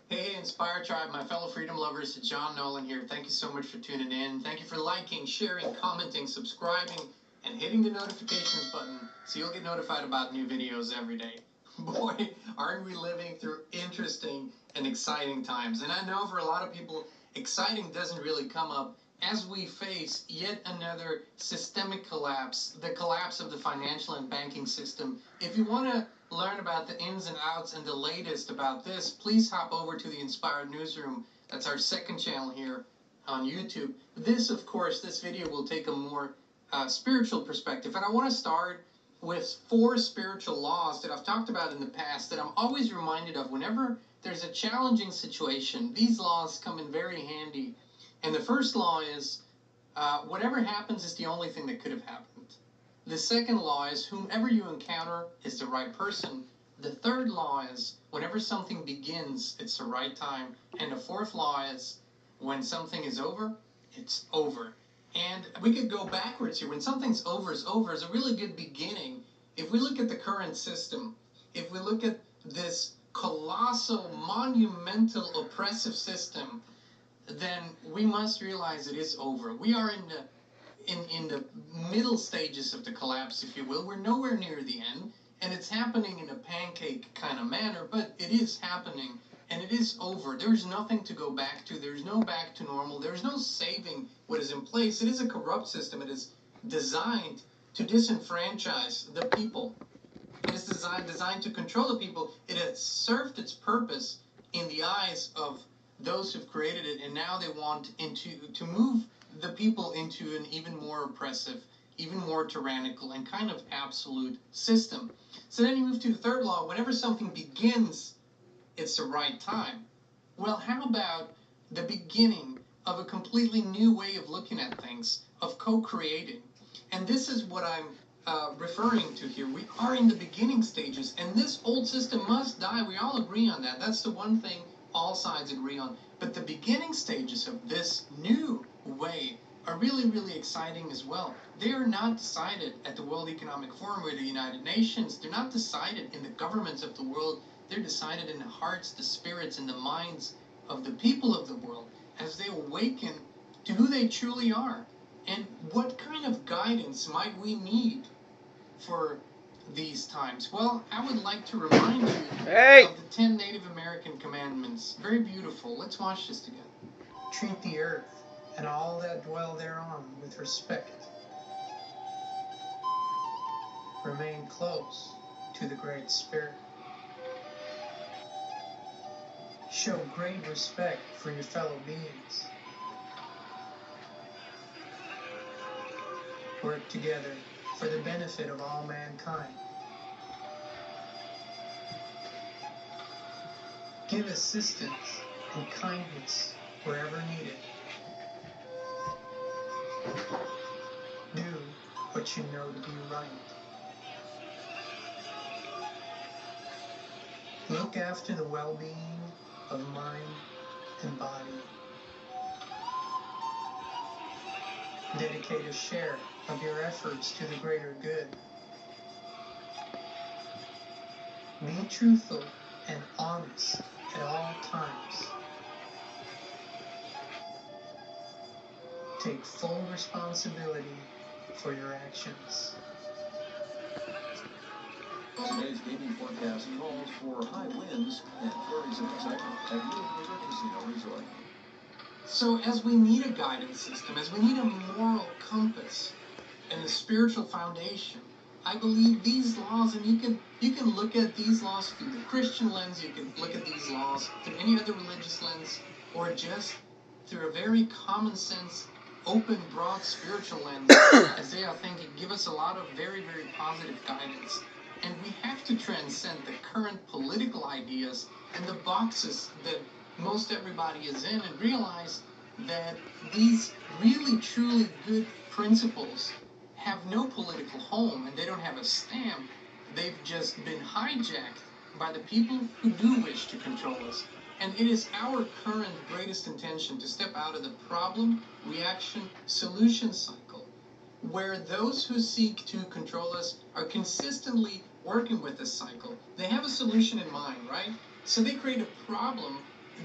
Hey, Inspire Tribe, my fellow freedom lovers, John Nolan here. Thank you so much for tuning in. Thank you for liking, sharing, commenting, subscribing, and hitting the notifications button so you'll get notified about new videos every day. Boy, aren't we living through interesting and exciting times. And I know for a lot of people, exciting doesn't really come up as we face yet another systemic collapse, the collapse of the financial and banking system. If you want to learn about the ins and outs and the latest about this, please hop over to the Inspired Newsroom. That's our second channel here on YouTube. This, of course, this video will take a more spiritual perspective. And I want to start with 4 spiritual laws that I've talked about in the past that I'm always reminded of whenever there's a challenging situation. These laws come in very handy. And the first law is, whatever happens is the only thing that could have happened. The second law is, whomever you encounter is the right person. The third law is, whenever something begins, it's the right time. And the fourth law is, when something is over, it's over. And we could go backwards here. When something's over is a really good beginning. If we look at the current system, if we look at this colossal, monumental, oppressive system, then we must realize it is over. We are in the middle stages of the collapse, if you will. We're nowhere near the end, and it's happening in a pancake kind of manner, but it is happening, and it is over. There's nothing to go back to. There's no back to normal. There's no saving what is in place. It is a corrupt system. It is designed to disenfranchise the people. It is designed to control the people. It has served its purpose in the eyes of those who've created it, and now they want to move the people into an even more oppressive, even more tyrannical, and kind of absolute system. So then you move to the third law. Whenever something begins, it's the right time. Well, how about the beginning of a completely new way of looking at things, of co-creating? And this is what I'm referring to here. We are in the beginning stages, and this old system must die. We all agree on that. That's the one thing all sides agree on. But the beginning stages of this new way are really, really exciting as well. They are not decided at the World Economic Forum or the United Nations. They're not decided in the governments of the world. They're decided in the hearts, the spirits, and the minds of the people of the world as they awaken to who they truly are. And what kind of guidance might we need for these times? Well, I would like to remind you of the 10 Native American commandments. Very beautiful. Let's watch this together. Treat the earth and all that dwell thereon with respect. Remain close to the Great Spirit. Show great respect for your fellow beings. Work together for the benefit of all mankind. Give assistance and kindness wherever needed. Do what you know to be right. Look after the well-being of mind and body. Dedicate a share of your efforts to the greater good. Be truthful and honest at all times. Take full responsibility for your actions. Today's gaming forecast calls for high winds and flurries of excitement at Wolfe Casino Resort. So as we need a guidance system, as we need a moral compass and a spiritual foundation, I believe these laws, and you can look at these laws through the Christian lens, you can look at these laws through any other religious lens, or just through a very common sense, open, broad spiritual lens, as they, I think, give us a lot of very, very positive guidance. And we have to transcend the current political ideas and the boxes that most everybody is in, and realize that these really, truly good principles have no political home, and they don't have a stamp. They've just been hijacked by the people who do wish to control us. And it is our current greatest intention to step out of the problem, reaction, solution cycle, where those who seek to control us are consistently working with this cycle. They have a solution in mind, right? So they create a problem,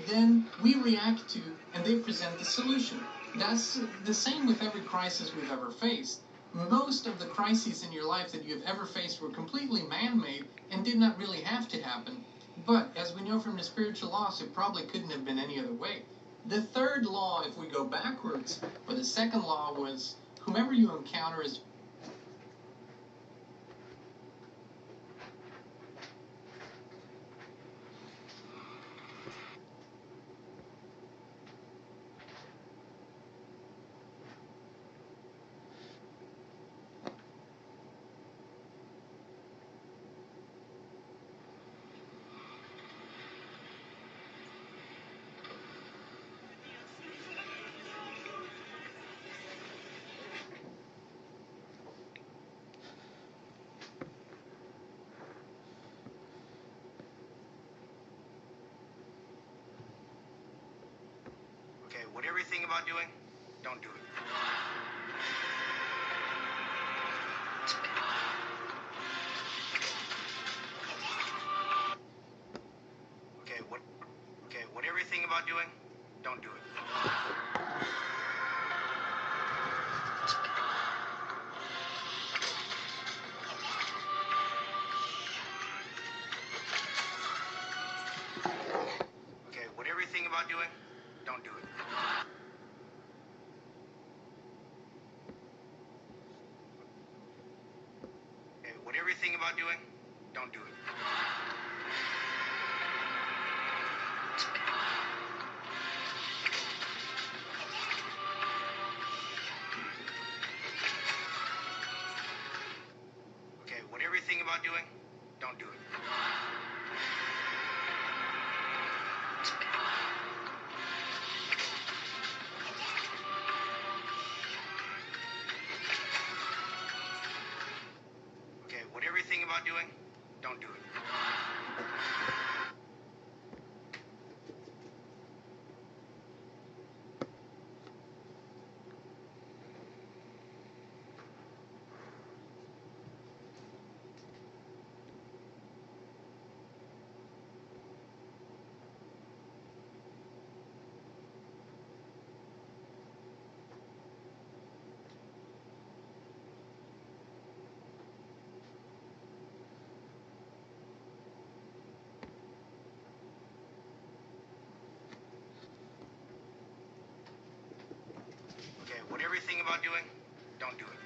then we react to, and they present the solution. That's the same with every crisis we've ever faced. Most of the crises in your life that you've ever faced were completely man-made and did not really have to happen. But as we know from the spiritual laws, it probably couldn't have been any other way. The third law, if we go backwards, or the second law, was whomever you encounter is whatever you think about doing, don't do it. Okay, whatever you think about doing, don't do it. Okay, whatever you think about doing, don't do it. Okay, whatever you think about doing, don't do it. Okay, whatever you think about doing, don't do it. Okay, whatever you think about doing, don't do it. Okay, whatever you think about doing, don't do it.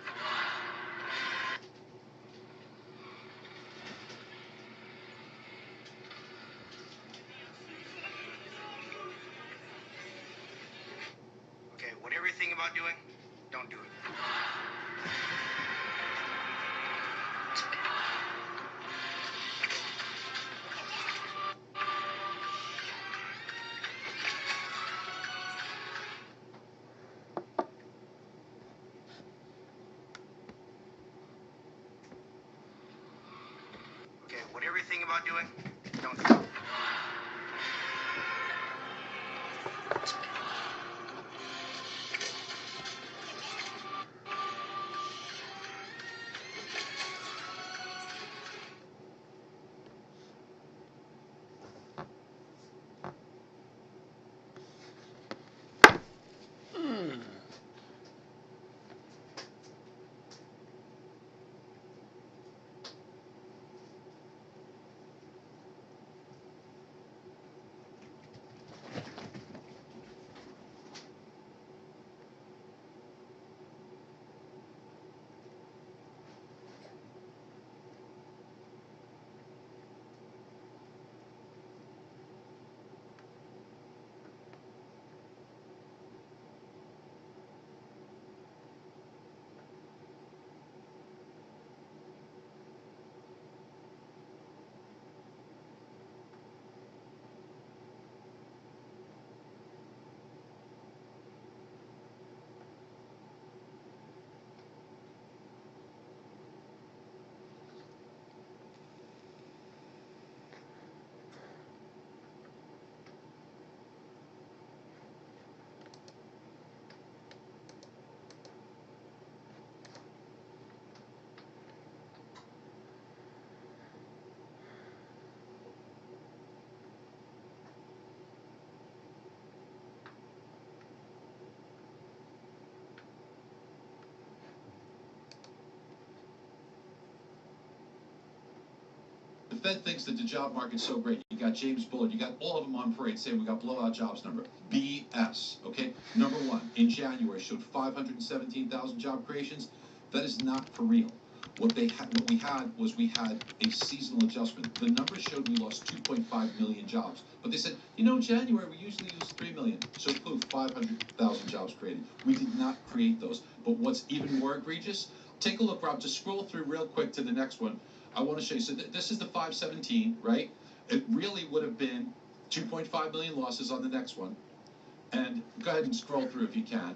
Okay, whatever you think about doing, don't do it. Okay, whatever you think about doing, don't do it. The Fed thinks that the job market's so great. You got James Bullard, you got all of them on parade saying we got blowout jobs number. BS, okay? Number one, in January showed 517,000 job creations. That is not for real. What we had was a seasonal adjustment. The numbers showed we lost 2.5 million jobs. But they said, you know, in January we usually lose 3 million. So poof, 500,000 jobs created. We did not create those. But what's even more egregious, take a look, Rob, just scroll through real quick to the next one. I want to show you. So this is the 517, right? It really would have been 2.5 million losses on the next one. And go ahead and scroll through if you can.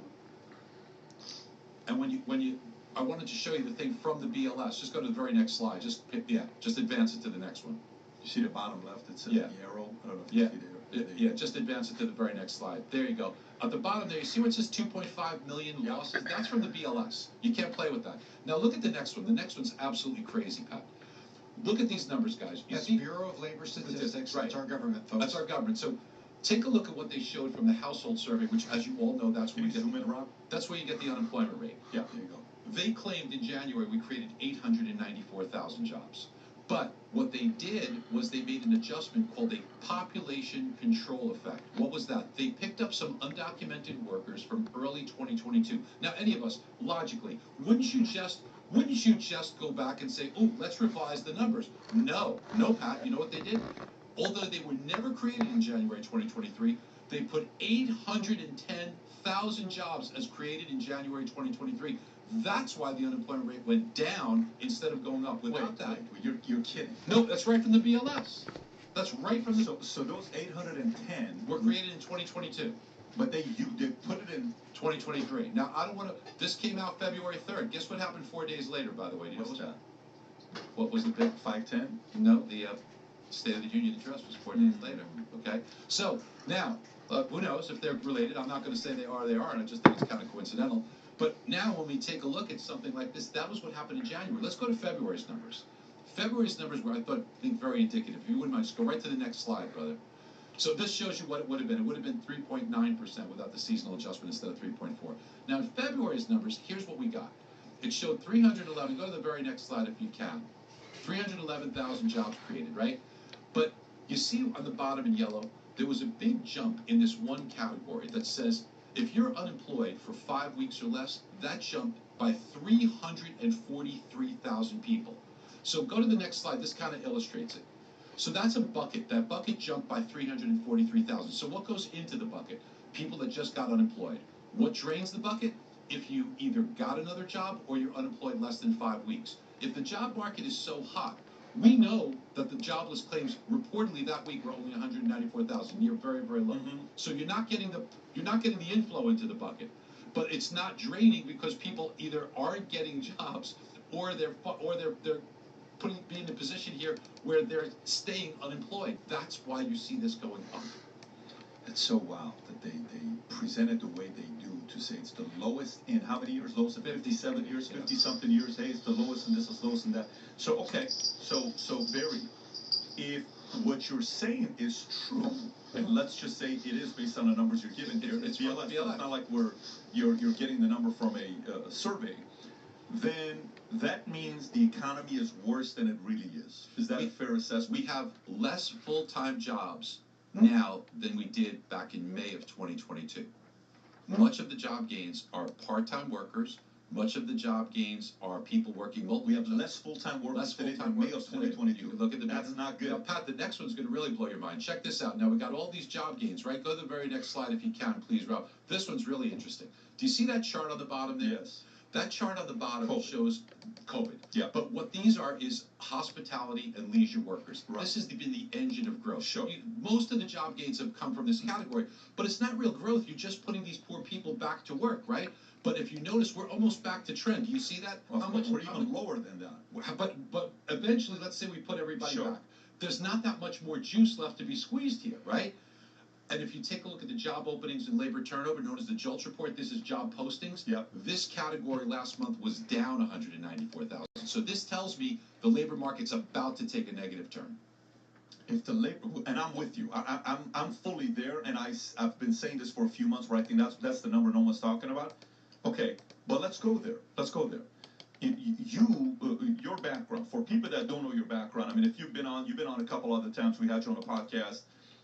And when you I wanted to show you the thing from the BLS. Just go to the very next slide. Just advance it to the next one. You see the bottom left? It says Yeah. the arrow. I don't know if you see there. Yeah, just advance it to the very next slide. There you go. At the bottom there, you see where it says 2.5 million losses? That's from the BLS. You can't play with that. Now look at the next one. The next one's absolutely crazy, Pat. Look at these numbers, guys. That's Bureau of Labor Statistics. Right. That's our government, folks. That's our government. So take a look at what they showed from the household survey, which, as you all know, that's where that's where you get the unemployment rate. Yeah, there you go. They claimed in January we created 894,000 jobs. But what they did was they made an adjustment called a population control effect. What was that? They picked up some undocumented workers from early 2022. Now, any of us, logically, wouldn't you just go back and say, oh, let's revise the numbers? No, Pat. You know what they did? Although they were never created in January 2023, they put 810,000 jobs as created in January 2023. That's why the unemployment rate went down instead of going up. Without that, you're kidding. No, that's right from the BLS. That's right from the. So those 810 were created in 2022, but they put it in 2023. Now I don't want to. This came out February 3rd. Guess what happened 4 days later? By the way, do you know What's that? What was the big 510? No, the State of the Union address was 4 days later. Okay, so now who knows if they're related? I'm not going to say they are. They aren't. I just think it's kind of coincidental. But now when we take a look at something like this, that was what happened in January. Let's go to February's numbers. February's numbers were, I think, very indicative. If you wouldn't mind, just go right to the next slide, brother. So this shows you what it would have been. It would have been 3.9% without the seasonal adjustment instead of 3.4. Now in February's numbers, here's what we got. It showed 311. Go to the very next slide if you can. 311,000 jobs created, right? But you see on the bottom in yellow, there was a big jump in this one category that says, if you're unemployed for 5 weeks or less, that jumped by 343,000 people. So go to the next slide. This kind of illustrates it. So that's a bucket. That bucket jumped by 343,000. So what goes into the bucket? People that just got unemployed. What drains the bucket? If you either got another job or you're unemployed less than 5 weeks. If the job market is so hot, we know that the jobless claims reportedly that week were only 194,000. You're very, very low. So you're not getting the inflow into the bucket, but it's not draining because people either aren't getting jobs or they're being in a position here where they're staying unemployed. That's why you see this going up. It's so wild that they present it the way they do, to say it's the lowest in how many years? Lowest in 57 years, 50-something years. Hey, it's the lowest and this is lowest and that. So, okay, so Barry, if what you're saying is true, and let's just say it is based on the numbers you're giving here, it's BLS. It's not like you're getting the number from a survey, then that means the economy is worse than it really is. Is that a fair assessment? We have less full-time jobs now than we did back in May of 2022. Much of the job gains are part-time workers. Much of the job gains are people working multiple. We have less full-time workers today than May of 2022. You can look at the That's not good. Now, Pat, the next one's going to really blow your mind. Check this out. Now, we got all these job gains, right? Go to the very next slide if you can, please, Rob. This one's really interesting. Do you see that chart on the bottom there? Yes. That chart on the bottom shows COVID. Yeah. But what these are is hospitality and leisure workers. Right. This has been the engine of growth. Sure. Most of the job gains have come from this category, but it's not real growth. You're just putting these poor people back to work, right? But if you notice, we're almost back to trend. Do you see that? Well, we're even lower than that. But eventually, let's say we put everybody Sure. back. There's not that much more juice left to be squeezed here, right? And if you take a look at the job openings and labor turnover, known as the JOLTS report, this is job postings. Yep. This category last month was down 194,000. So this tells me the labor market's about to take a negative turn. If the labor, and I'm with you, I'm fully there, and I've been saying this for a few months, where I think that's the number no one's talking about. Okay, but let's go there. Let's go there. Your background, for people that don't know your background, I mean, if you've been on a couple other times, we had you on a podcast.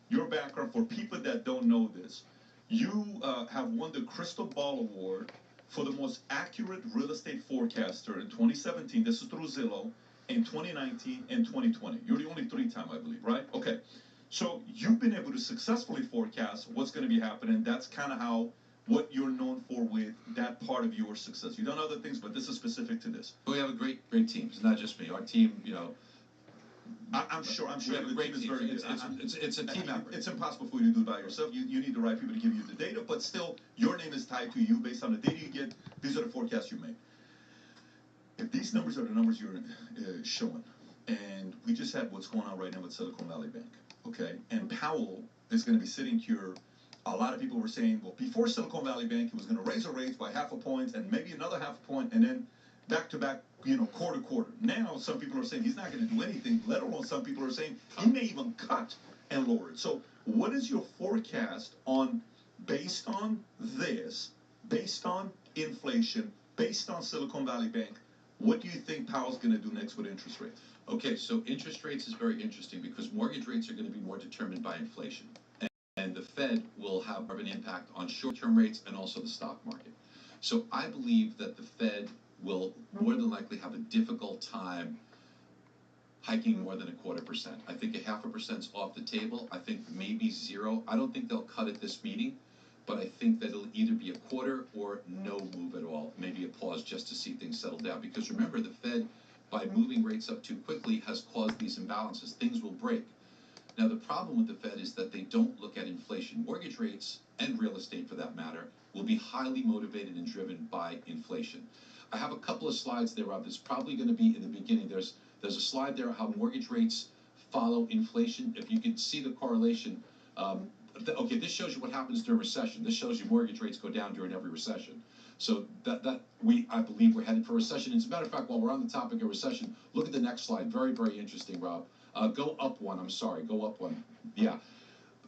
Your background, for people that don't know this, you have won the Crystal Ball Award for the most accurate real estate forecaster in 2017. This is through Zillow. In 2019 and 2020. You're the only 3-time, I believe, right? Okay. So you've been able to successfully forecast what's going to be happening. That's kind of what you're known for with that part of your success. You've done other things, but this is specific to this. We have a great team. It's not just me. Our team, I'm sure the team is very good. It's a team effort. It's impossible for you to do it by yourself. You need the right people to give you the data, but still, your name is tied to you based on the data you get. These are the forecasts you make. If these numbers are the numbers you're showing, and we just had what's going on right now with Silicon Valley Bank, okay? And Powell is going to be sitting here. A lot of people were saying, well, before Silicon Valley Bank, he was going to raise the rates by 0.5 point and maybe another 0.5 point, and then back to back, quarter to quarter. Now, some people are saying he's not going to do anything, let alone some people are saying he may even cut and lower it. So what is your forecast based on this, based on inflation, based on Silicon Valley Bank, what do you think Powell's going to do next with interest rates? Okay, so interest rates is very interesting because mortgage rates are going to be more determined by inflation. And the Fed will have more of an impact on short-term rates and also the stock market. So I believe that the Fed will more than likely have a difficult time hiking more than 0.25%. I think 0.5% is off the table. I think maybe 0. I don't think they'll cut at this meeting, but I think that it'll either be 0.25 or no move at all. Maybe a pause just to see things settle down. Because remember, the Fed, by moving rates up too quickly, has caused these imbalances. Things will break. Now, the problem with the Fed is that they don't look at inflation. Mortgage rates, and real estate for that matter, will be highly motivated and driven by inflation. I have a couple of slides there, Rob. There's probably going to be in the beginning. There's a slide there how mortgage rates follow inflation. If you could see the correlation. Okay, this shows you what happens during recession. This shows you mortgage rates go down during every recession. So I believe we're headed for a recession. As a matter of fact, while we're on the topic of recession, look at the next slide. Very, very interesting, Rob. Go up one. I'm sorry. Go up one. Yeah.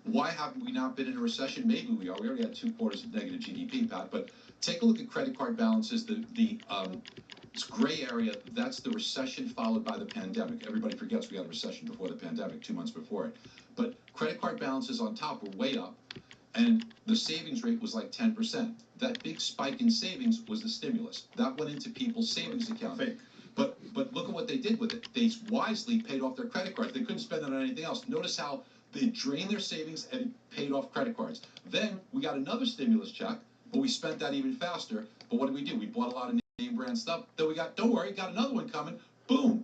Why haven't we not been in a recession? Maybe we are. We already had 2 quarters of negative GDP, Pat. But take a look at credit card balances. This gray area, that's the recession followed by the pandemic. Everybody forgets we had a recession before the pandemic, 2 months before it. But credit card balances on top were way up, and the savings rate was like 10%. That big spike in savings was the stimulus. That went into people's savings accounts. But look at what they did with it. They wisely paid off their credit cards. They couldn't spend it on anything else. Notice how they drained their savings and paid off credit cards. Then we got another stimulus check, but we spent that even faster. But what did we do? We bought a lot of name brand stuff. Then we got, don't worry, got another one coming. Boom.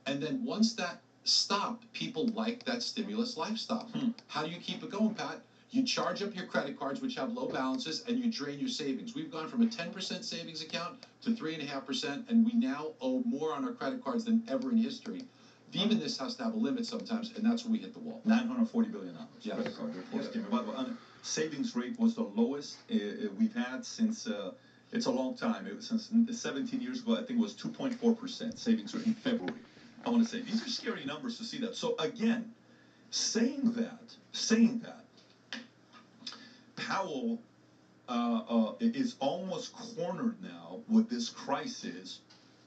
And then once that stopped, people liked that stimulus lifestyle. How do you keep it going, Pat? You charge up your credit cards, which have low balances, and you drain your savings. We've gone from a 10% savings account to 3.5%, and we now owe more on our credit cards than ever in history. Even this has to have a limit sometimes, and that's where we hit the wall. $940 billion. Yes. Credit card reports came in. Savings rate was the lowest we've had since, it's a long time. It was since 17 years ago. I think it was 2.4% savings rate in February. I want to say, these are scary numbers to see that. So again, saying that, Powell is almost cornered now with this crisis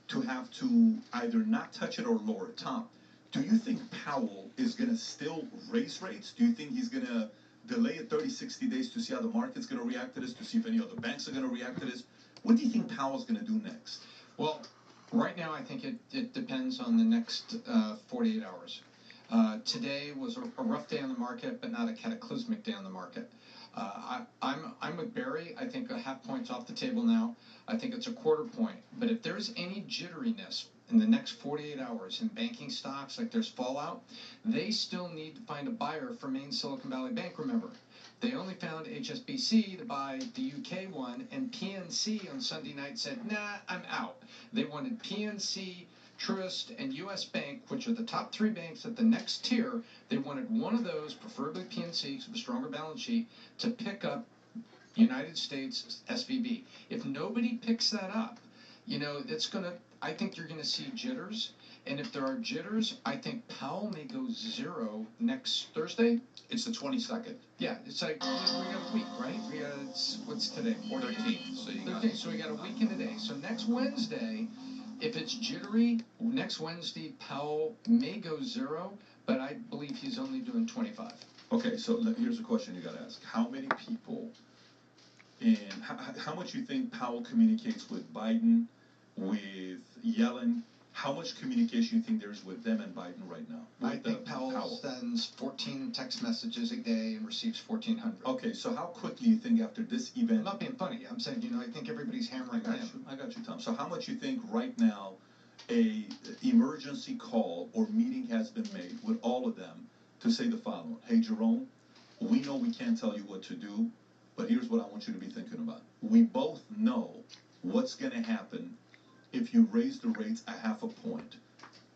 to have to either not touch it or lower it. Tom, do you think Powell is going to still raise rates? Do you think he's going to delay it 30, 60 days to see how the market's going to react to this, to see if any other banks are going to react to this? What do you think Powell's going to do next? Well, right now I think it depends on the next 48 hours. Today was a rough day on the market, but not a cataclysmic day on the market. I'm with Barry. I think 0.5 point's off the table now. I think it's 0.25 point. But if there's any jitteriness in the next 48 hours in banking stocks, like there's fallout, they still need to find a buyer for Main Silicon Valley Bank, remember. They only found HSBC to buy the UK one, and PNC on Sunday night said, nah, I'm out. They wanted PNC, Truist, and US Bank, which are the top 3 banks at the next tier. They wanted one of those, preferably PNC, with a stronger balance sheet, to pick up United States SVB. If nobody picks that up, I think you're going to see jitters. And if there are jitters, I think Powell may go 0 next Thursday. It's the 22nd. Yeah, it's like we got a week, right? What's today? 13th. So we got a week in a day. So next Wednesday, if it's jittery, next Wednesday Powell may go 0, but I believe he's only doing 25. Okay, so here's a question you got to ask: how many people, and how much you think Powell communicates with Biden, with Yellen? How much communication you think there is with them and Biden right now? I think Powell sends 14 text messages a day and receives 1,400. Okay, so how quickly you think after this event? I'm not being funny. I'm saying, I think everybody's hammering him. I got you, Tom. So how much you think right now a emergency call or meeting has been made with all of them to say the following: hey, Jerome, we know we can't tell you what to do, but here's what I want you to be thinking about. We both know what's going to happen if you raise the rates 0.5 point.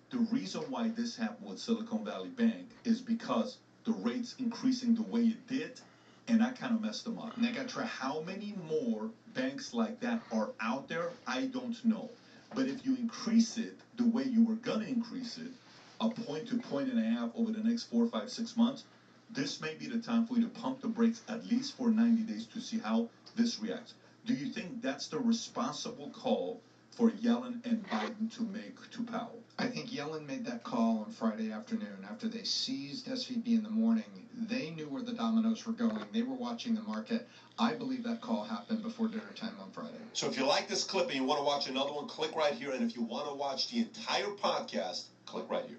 The reason why this happened with Silicon Valley Bank is because the rates increasing the way it did, and that kind of messed them up. And they got to try. How many more banks like that are out there? I don't know. But if you increase it the way you were going to increase it, a point to point and a half over the next 4, 5, 6 months, this may be the time for you to pump the brakes at least for 90 days to see how this reacts. Do you think that's the responsible call for Yellen and Biden to make to Powell? I think Yellen made that call on Friday afternoon after they seized SVB in the morning. They knew where the dominoes were going. They were watching the market. I believe that call happened before dinner time on Friday. So if you like this clip and you want to watch another one, click right here. And if you want to watch the entire podcast, click right here.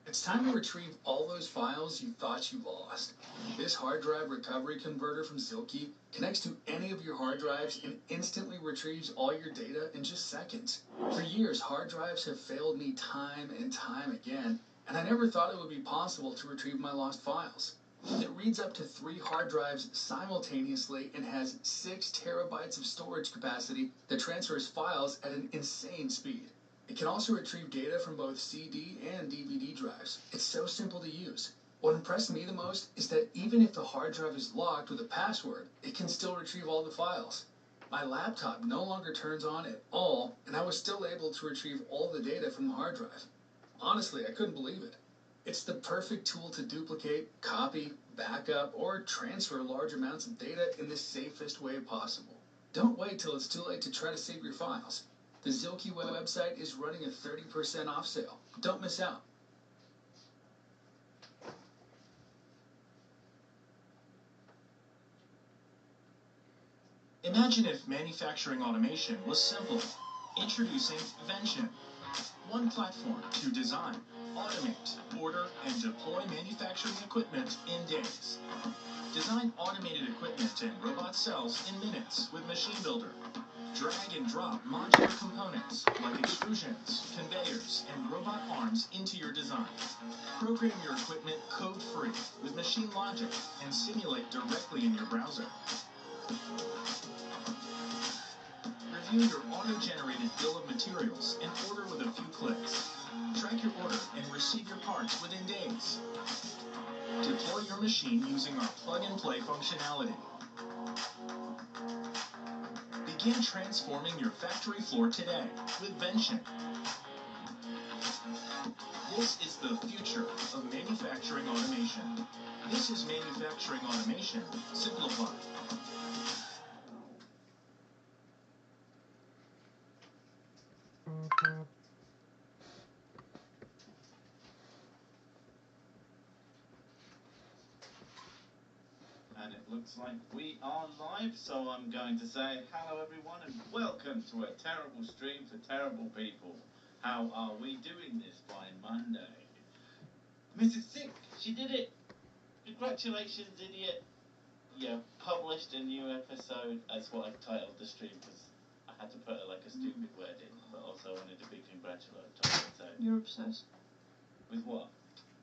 It's time to retrieve all those files you thought you lost. This hard drive recovery converter from Zilke connects to any of your hard drives and instantly retrieves all your data in just seconds. For years, hard drives have failed me time and time again, and I never thought it would be possible to retrieve my lost files. It reads up to 3 hard drives simultaneously and has 6 terabytes of storage capacity that transfers files at an insane speed. It can also retrieve data from both CD and DVD drives. It's so simple to use. What impressed me the most is that even if the hard drive is locked with a password, it can still retrieve all the files. My laptop no longer turns on at all, and I was still able to retrieve all the data from the hard drive. Honestly, I couldn't believe it. It's the perfect tool to duplicate, copy, backup, or transfer large amounts of data in the safest way possible. Don't wait till it's too late to try to save your files. The Zilke website is running a 30% off sale. Don't miss out. Imagine if manufacturing automation was simple. Introducing Vention. One platform to design, automate, order, and deploy manufacturing equipment in days. Design automated equipment and robot cells in minutes with Machine Builder. Drag and drop modular components like extrusions, conveyors, and robot arms into your design. Program your equipment code-free with Machine Logic and simulate directly in your browser. Review your auto-generated bill of materials and order with a few clicks. Track your order and receive your parts within days. Deploy your machine using our plug-and-play functionality. Begin transforming your factory floor today with Vention. This is the future of manufacturing automation. This is manufacturing automation simplified. And it looks like we are live, so I'm going to say hello everyone and welcome to a terrible stream for terrible people. How are we doing this fine Monday? Mrs. Sick, she did it! Congratulations, idiot! You published a new episode. That's what I've titled the stream because I had to put like a stupid word in, but also I wanted a big congratulatory. So You're obsessed. with what?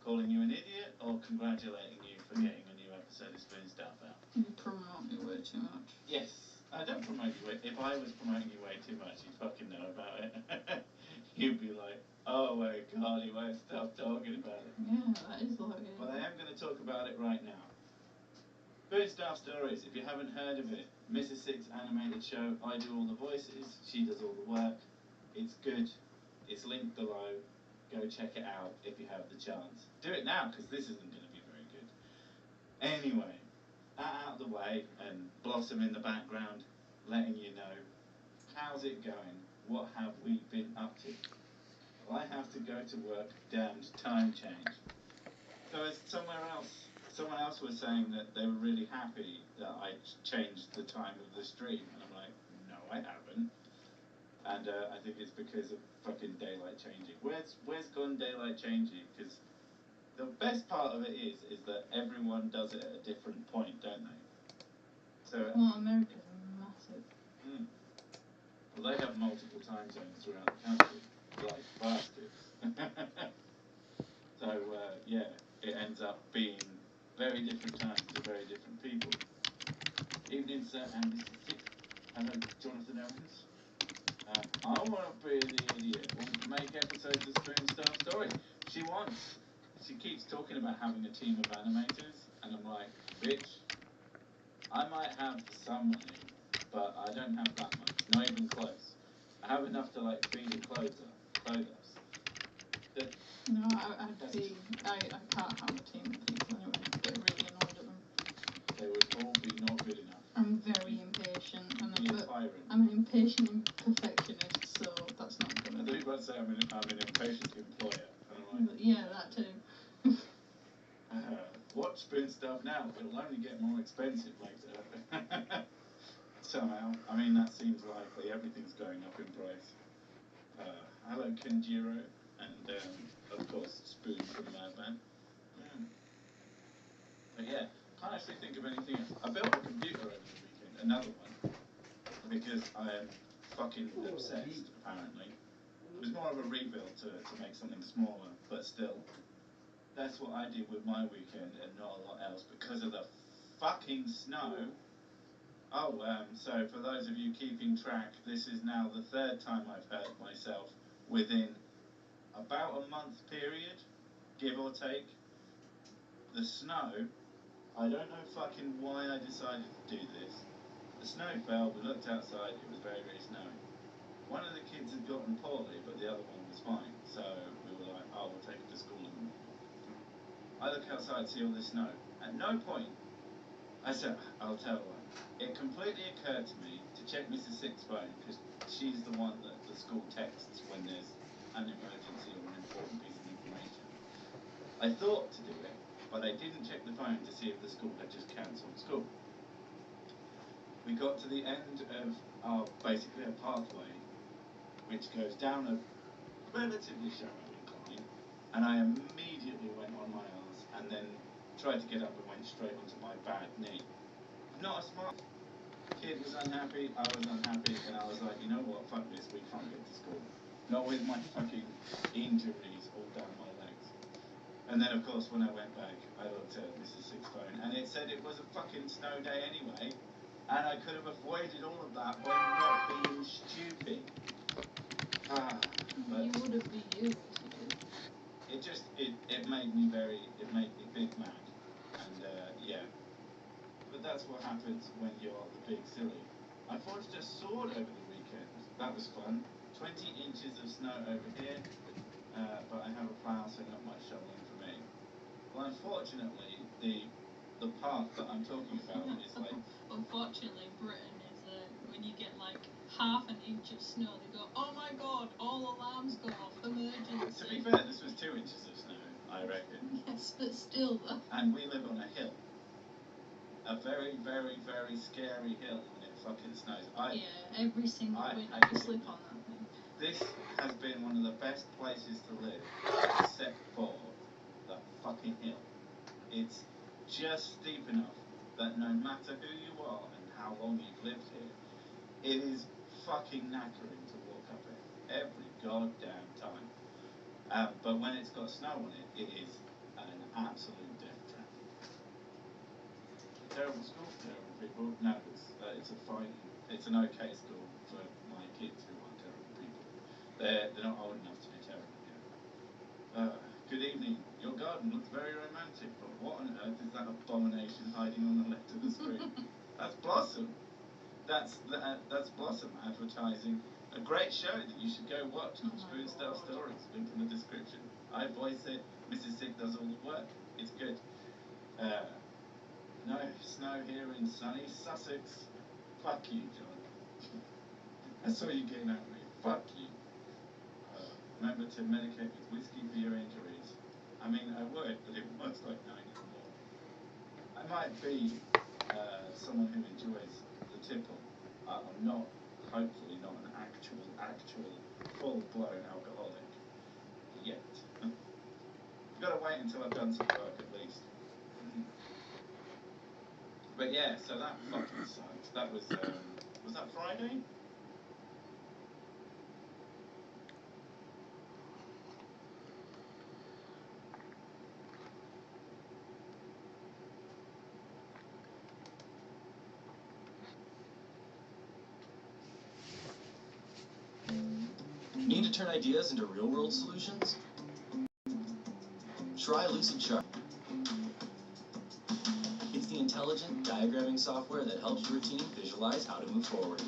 Calling you an idiot or congratulating you for getting a new episode of Spoon Stuff out? You promote me way too much. Yes, I don't promote you way. If I was promoting you way too much, you'd fucking know about it. You'd be like, oh my god, he won't stop talking about it. Yeah, that is what it is. But I am going to talk about it right now. Food Staff Stories, if you haven't heard of it, Mrs. Six animated show. I do all the voices, she does all the work. It's good. It's linked below. Go check it out if you have the chance. Do it now, because this isn't going to be very good. Anyway, that out of the way, and Blossom in the background, letting you know, how's it going? What have we been up to? Well, I have to go to work, damned time change. So as someone else was saying that they were really happy that I changed the time of the stream, and I'm like, no, I haven't. And I think it's because of fucking daylight changing. Where's gone daylight changing? Because the best part of it is that everyone does it at a different point, don't they? So Well, America's massive. Well, they have multiple time zones throughout the country, like bastards. So yeah, it ends up being very different times to very different people. Evening, sir, and Mrs. Six. Hello, Jonathan Owens. I want to be the idiot. Want to make episodes of Spoon Staff Stories. She keeps talking about having a team of animators, and I'm like, bitch, I might have some money, but I don't have that much. Not even close. I have enough to like feed and clothe us. No, I can't have a team of people anyway. I get really annoyed at them. They would all be not good enough. I'm very impatient, and I'm an impatient perfectionist, so that's not I gonna. thought you were about to say I'm an impatient employer. Yeah, that too. Watch Spoon Stuff now. It'll only get more expensive later. Somehow. I mean, that seems likely. Everything's going up in price. Hello, Kenjiro. And, of course, Spoon from Madman. But yeah, can't actually think of anything else. I built a computer over the weekend. Another one. Because I am fucking obsessed, apparently. It was more of a rebuild to make something smaller, but still. That's what I did with my weekend and not a lot else because of the fucking snow. Oh, so for those of you keeping track, this is now the third time I've hurt myself within about a month period, give or take. The snow, I don't know fucking why I decided to do this. The snow fell, we looked outside, it was very, very snowy. One of the kids had gotten poorly, but the other one was fine, so we were like, oh, we'll take it to school in the morning. I look outside, see all this snow. At no point, I said, I'll tell you what, it completely occurred to me to check Mrs. Six's phone, because she's the one that the school texts when there's an emergency or an important piece of information. I thought to do it, but I didn't check the phone to see if the school had just cancelled school. We got to the end of basically a pathway, which goes down a relatively shallow incline, and I immediately went on my arse and then tried to get up and went straight onto my bad knee. Not a smart kid was unhappy, I was unhappy, and I was like, you know what, fuck this, we can't get to school. Not with my fucking injuries all down my legs. And then of course when I went back, I looked at Mrs. Six's phone and it said it was a fucking snow day anyway, and I could have avoided all of that by not being stupid. But You would have been you. It made me big mad. And yeah. But that's what happens when you're the big silly. I forged a sword over the weekend. That was fun. 20 inches of snow over here, but I have a plough, so not much shoveling for me. Well, unfortunately, the path that I'm talking about is like... Unfortunately, Britain is when you get like half an inch of snow, they go, oh my god, all alarms go off, emergency. To be fair, this was 2 inches of snow, I reckon. Yes, but still though. And we live on a hill. A very, very, very scary hill when it fucking snows. Yeah, every single winter you slip on that thing. This has been one of the best places to live, except for the fucking hill. It's just steep enough that no matter who you are and how long you've lived here, it is fucking knackering to walk up it every goddamn time. But when it's got snow on it, it is an absolute death trap. terrible school for terrible people. No, it's a fine, it's an okay school for my kids who are terrible people. They're not old enough to be terrible yet. Good evening. Your garden looks very romantic, but what on earth is that abomination hiding on the left of the screen? That's Blossom. That's Blossom advertising a great show that you should go watch called Spoon Style Stories. Link in the description. I voice it. Mrs. Sick does all the work. It's good. No snow here in sunny Sussex. Fuck you, John. That's all you're getting at me. Fuck you. Remember to medicate with whiskey for your injuries. I mean, I would, but it works like 9 more. I might be someone who enjoys the tipple. I'm not, hopefully not an actual full-blown alcoholic yet. I've got to wait until I've done some work at least. But yeah, so that fucking sucks. That was that Friday? Need to turn ideas into real-world solutions? Try Lucid Chart. It's the intelligent diagramming software that helps your team visualize how to move forward.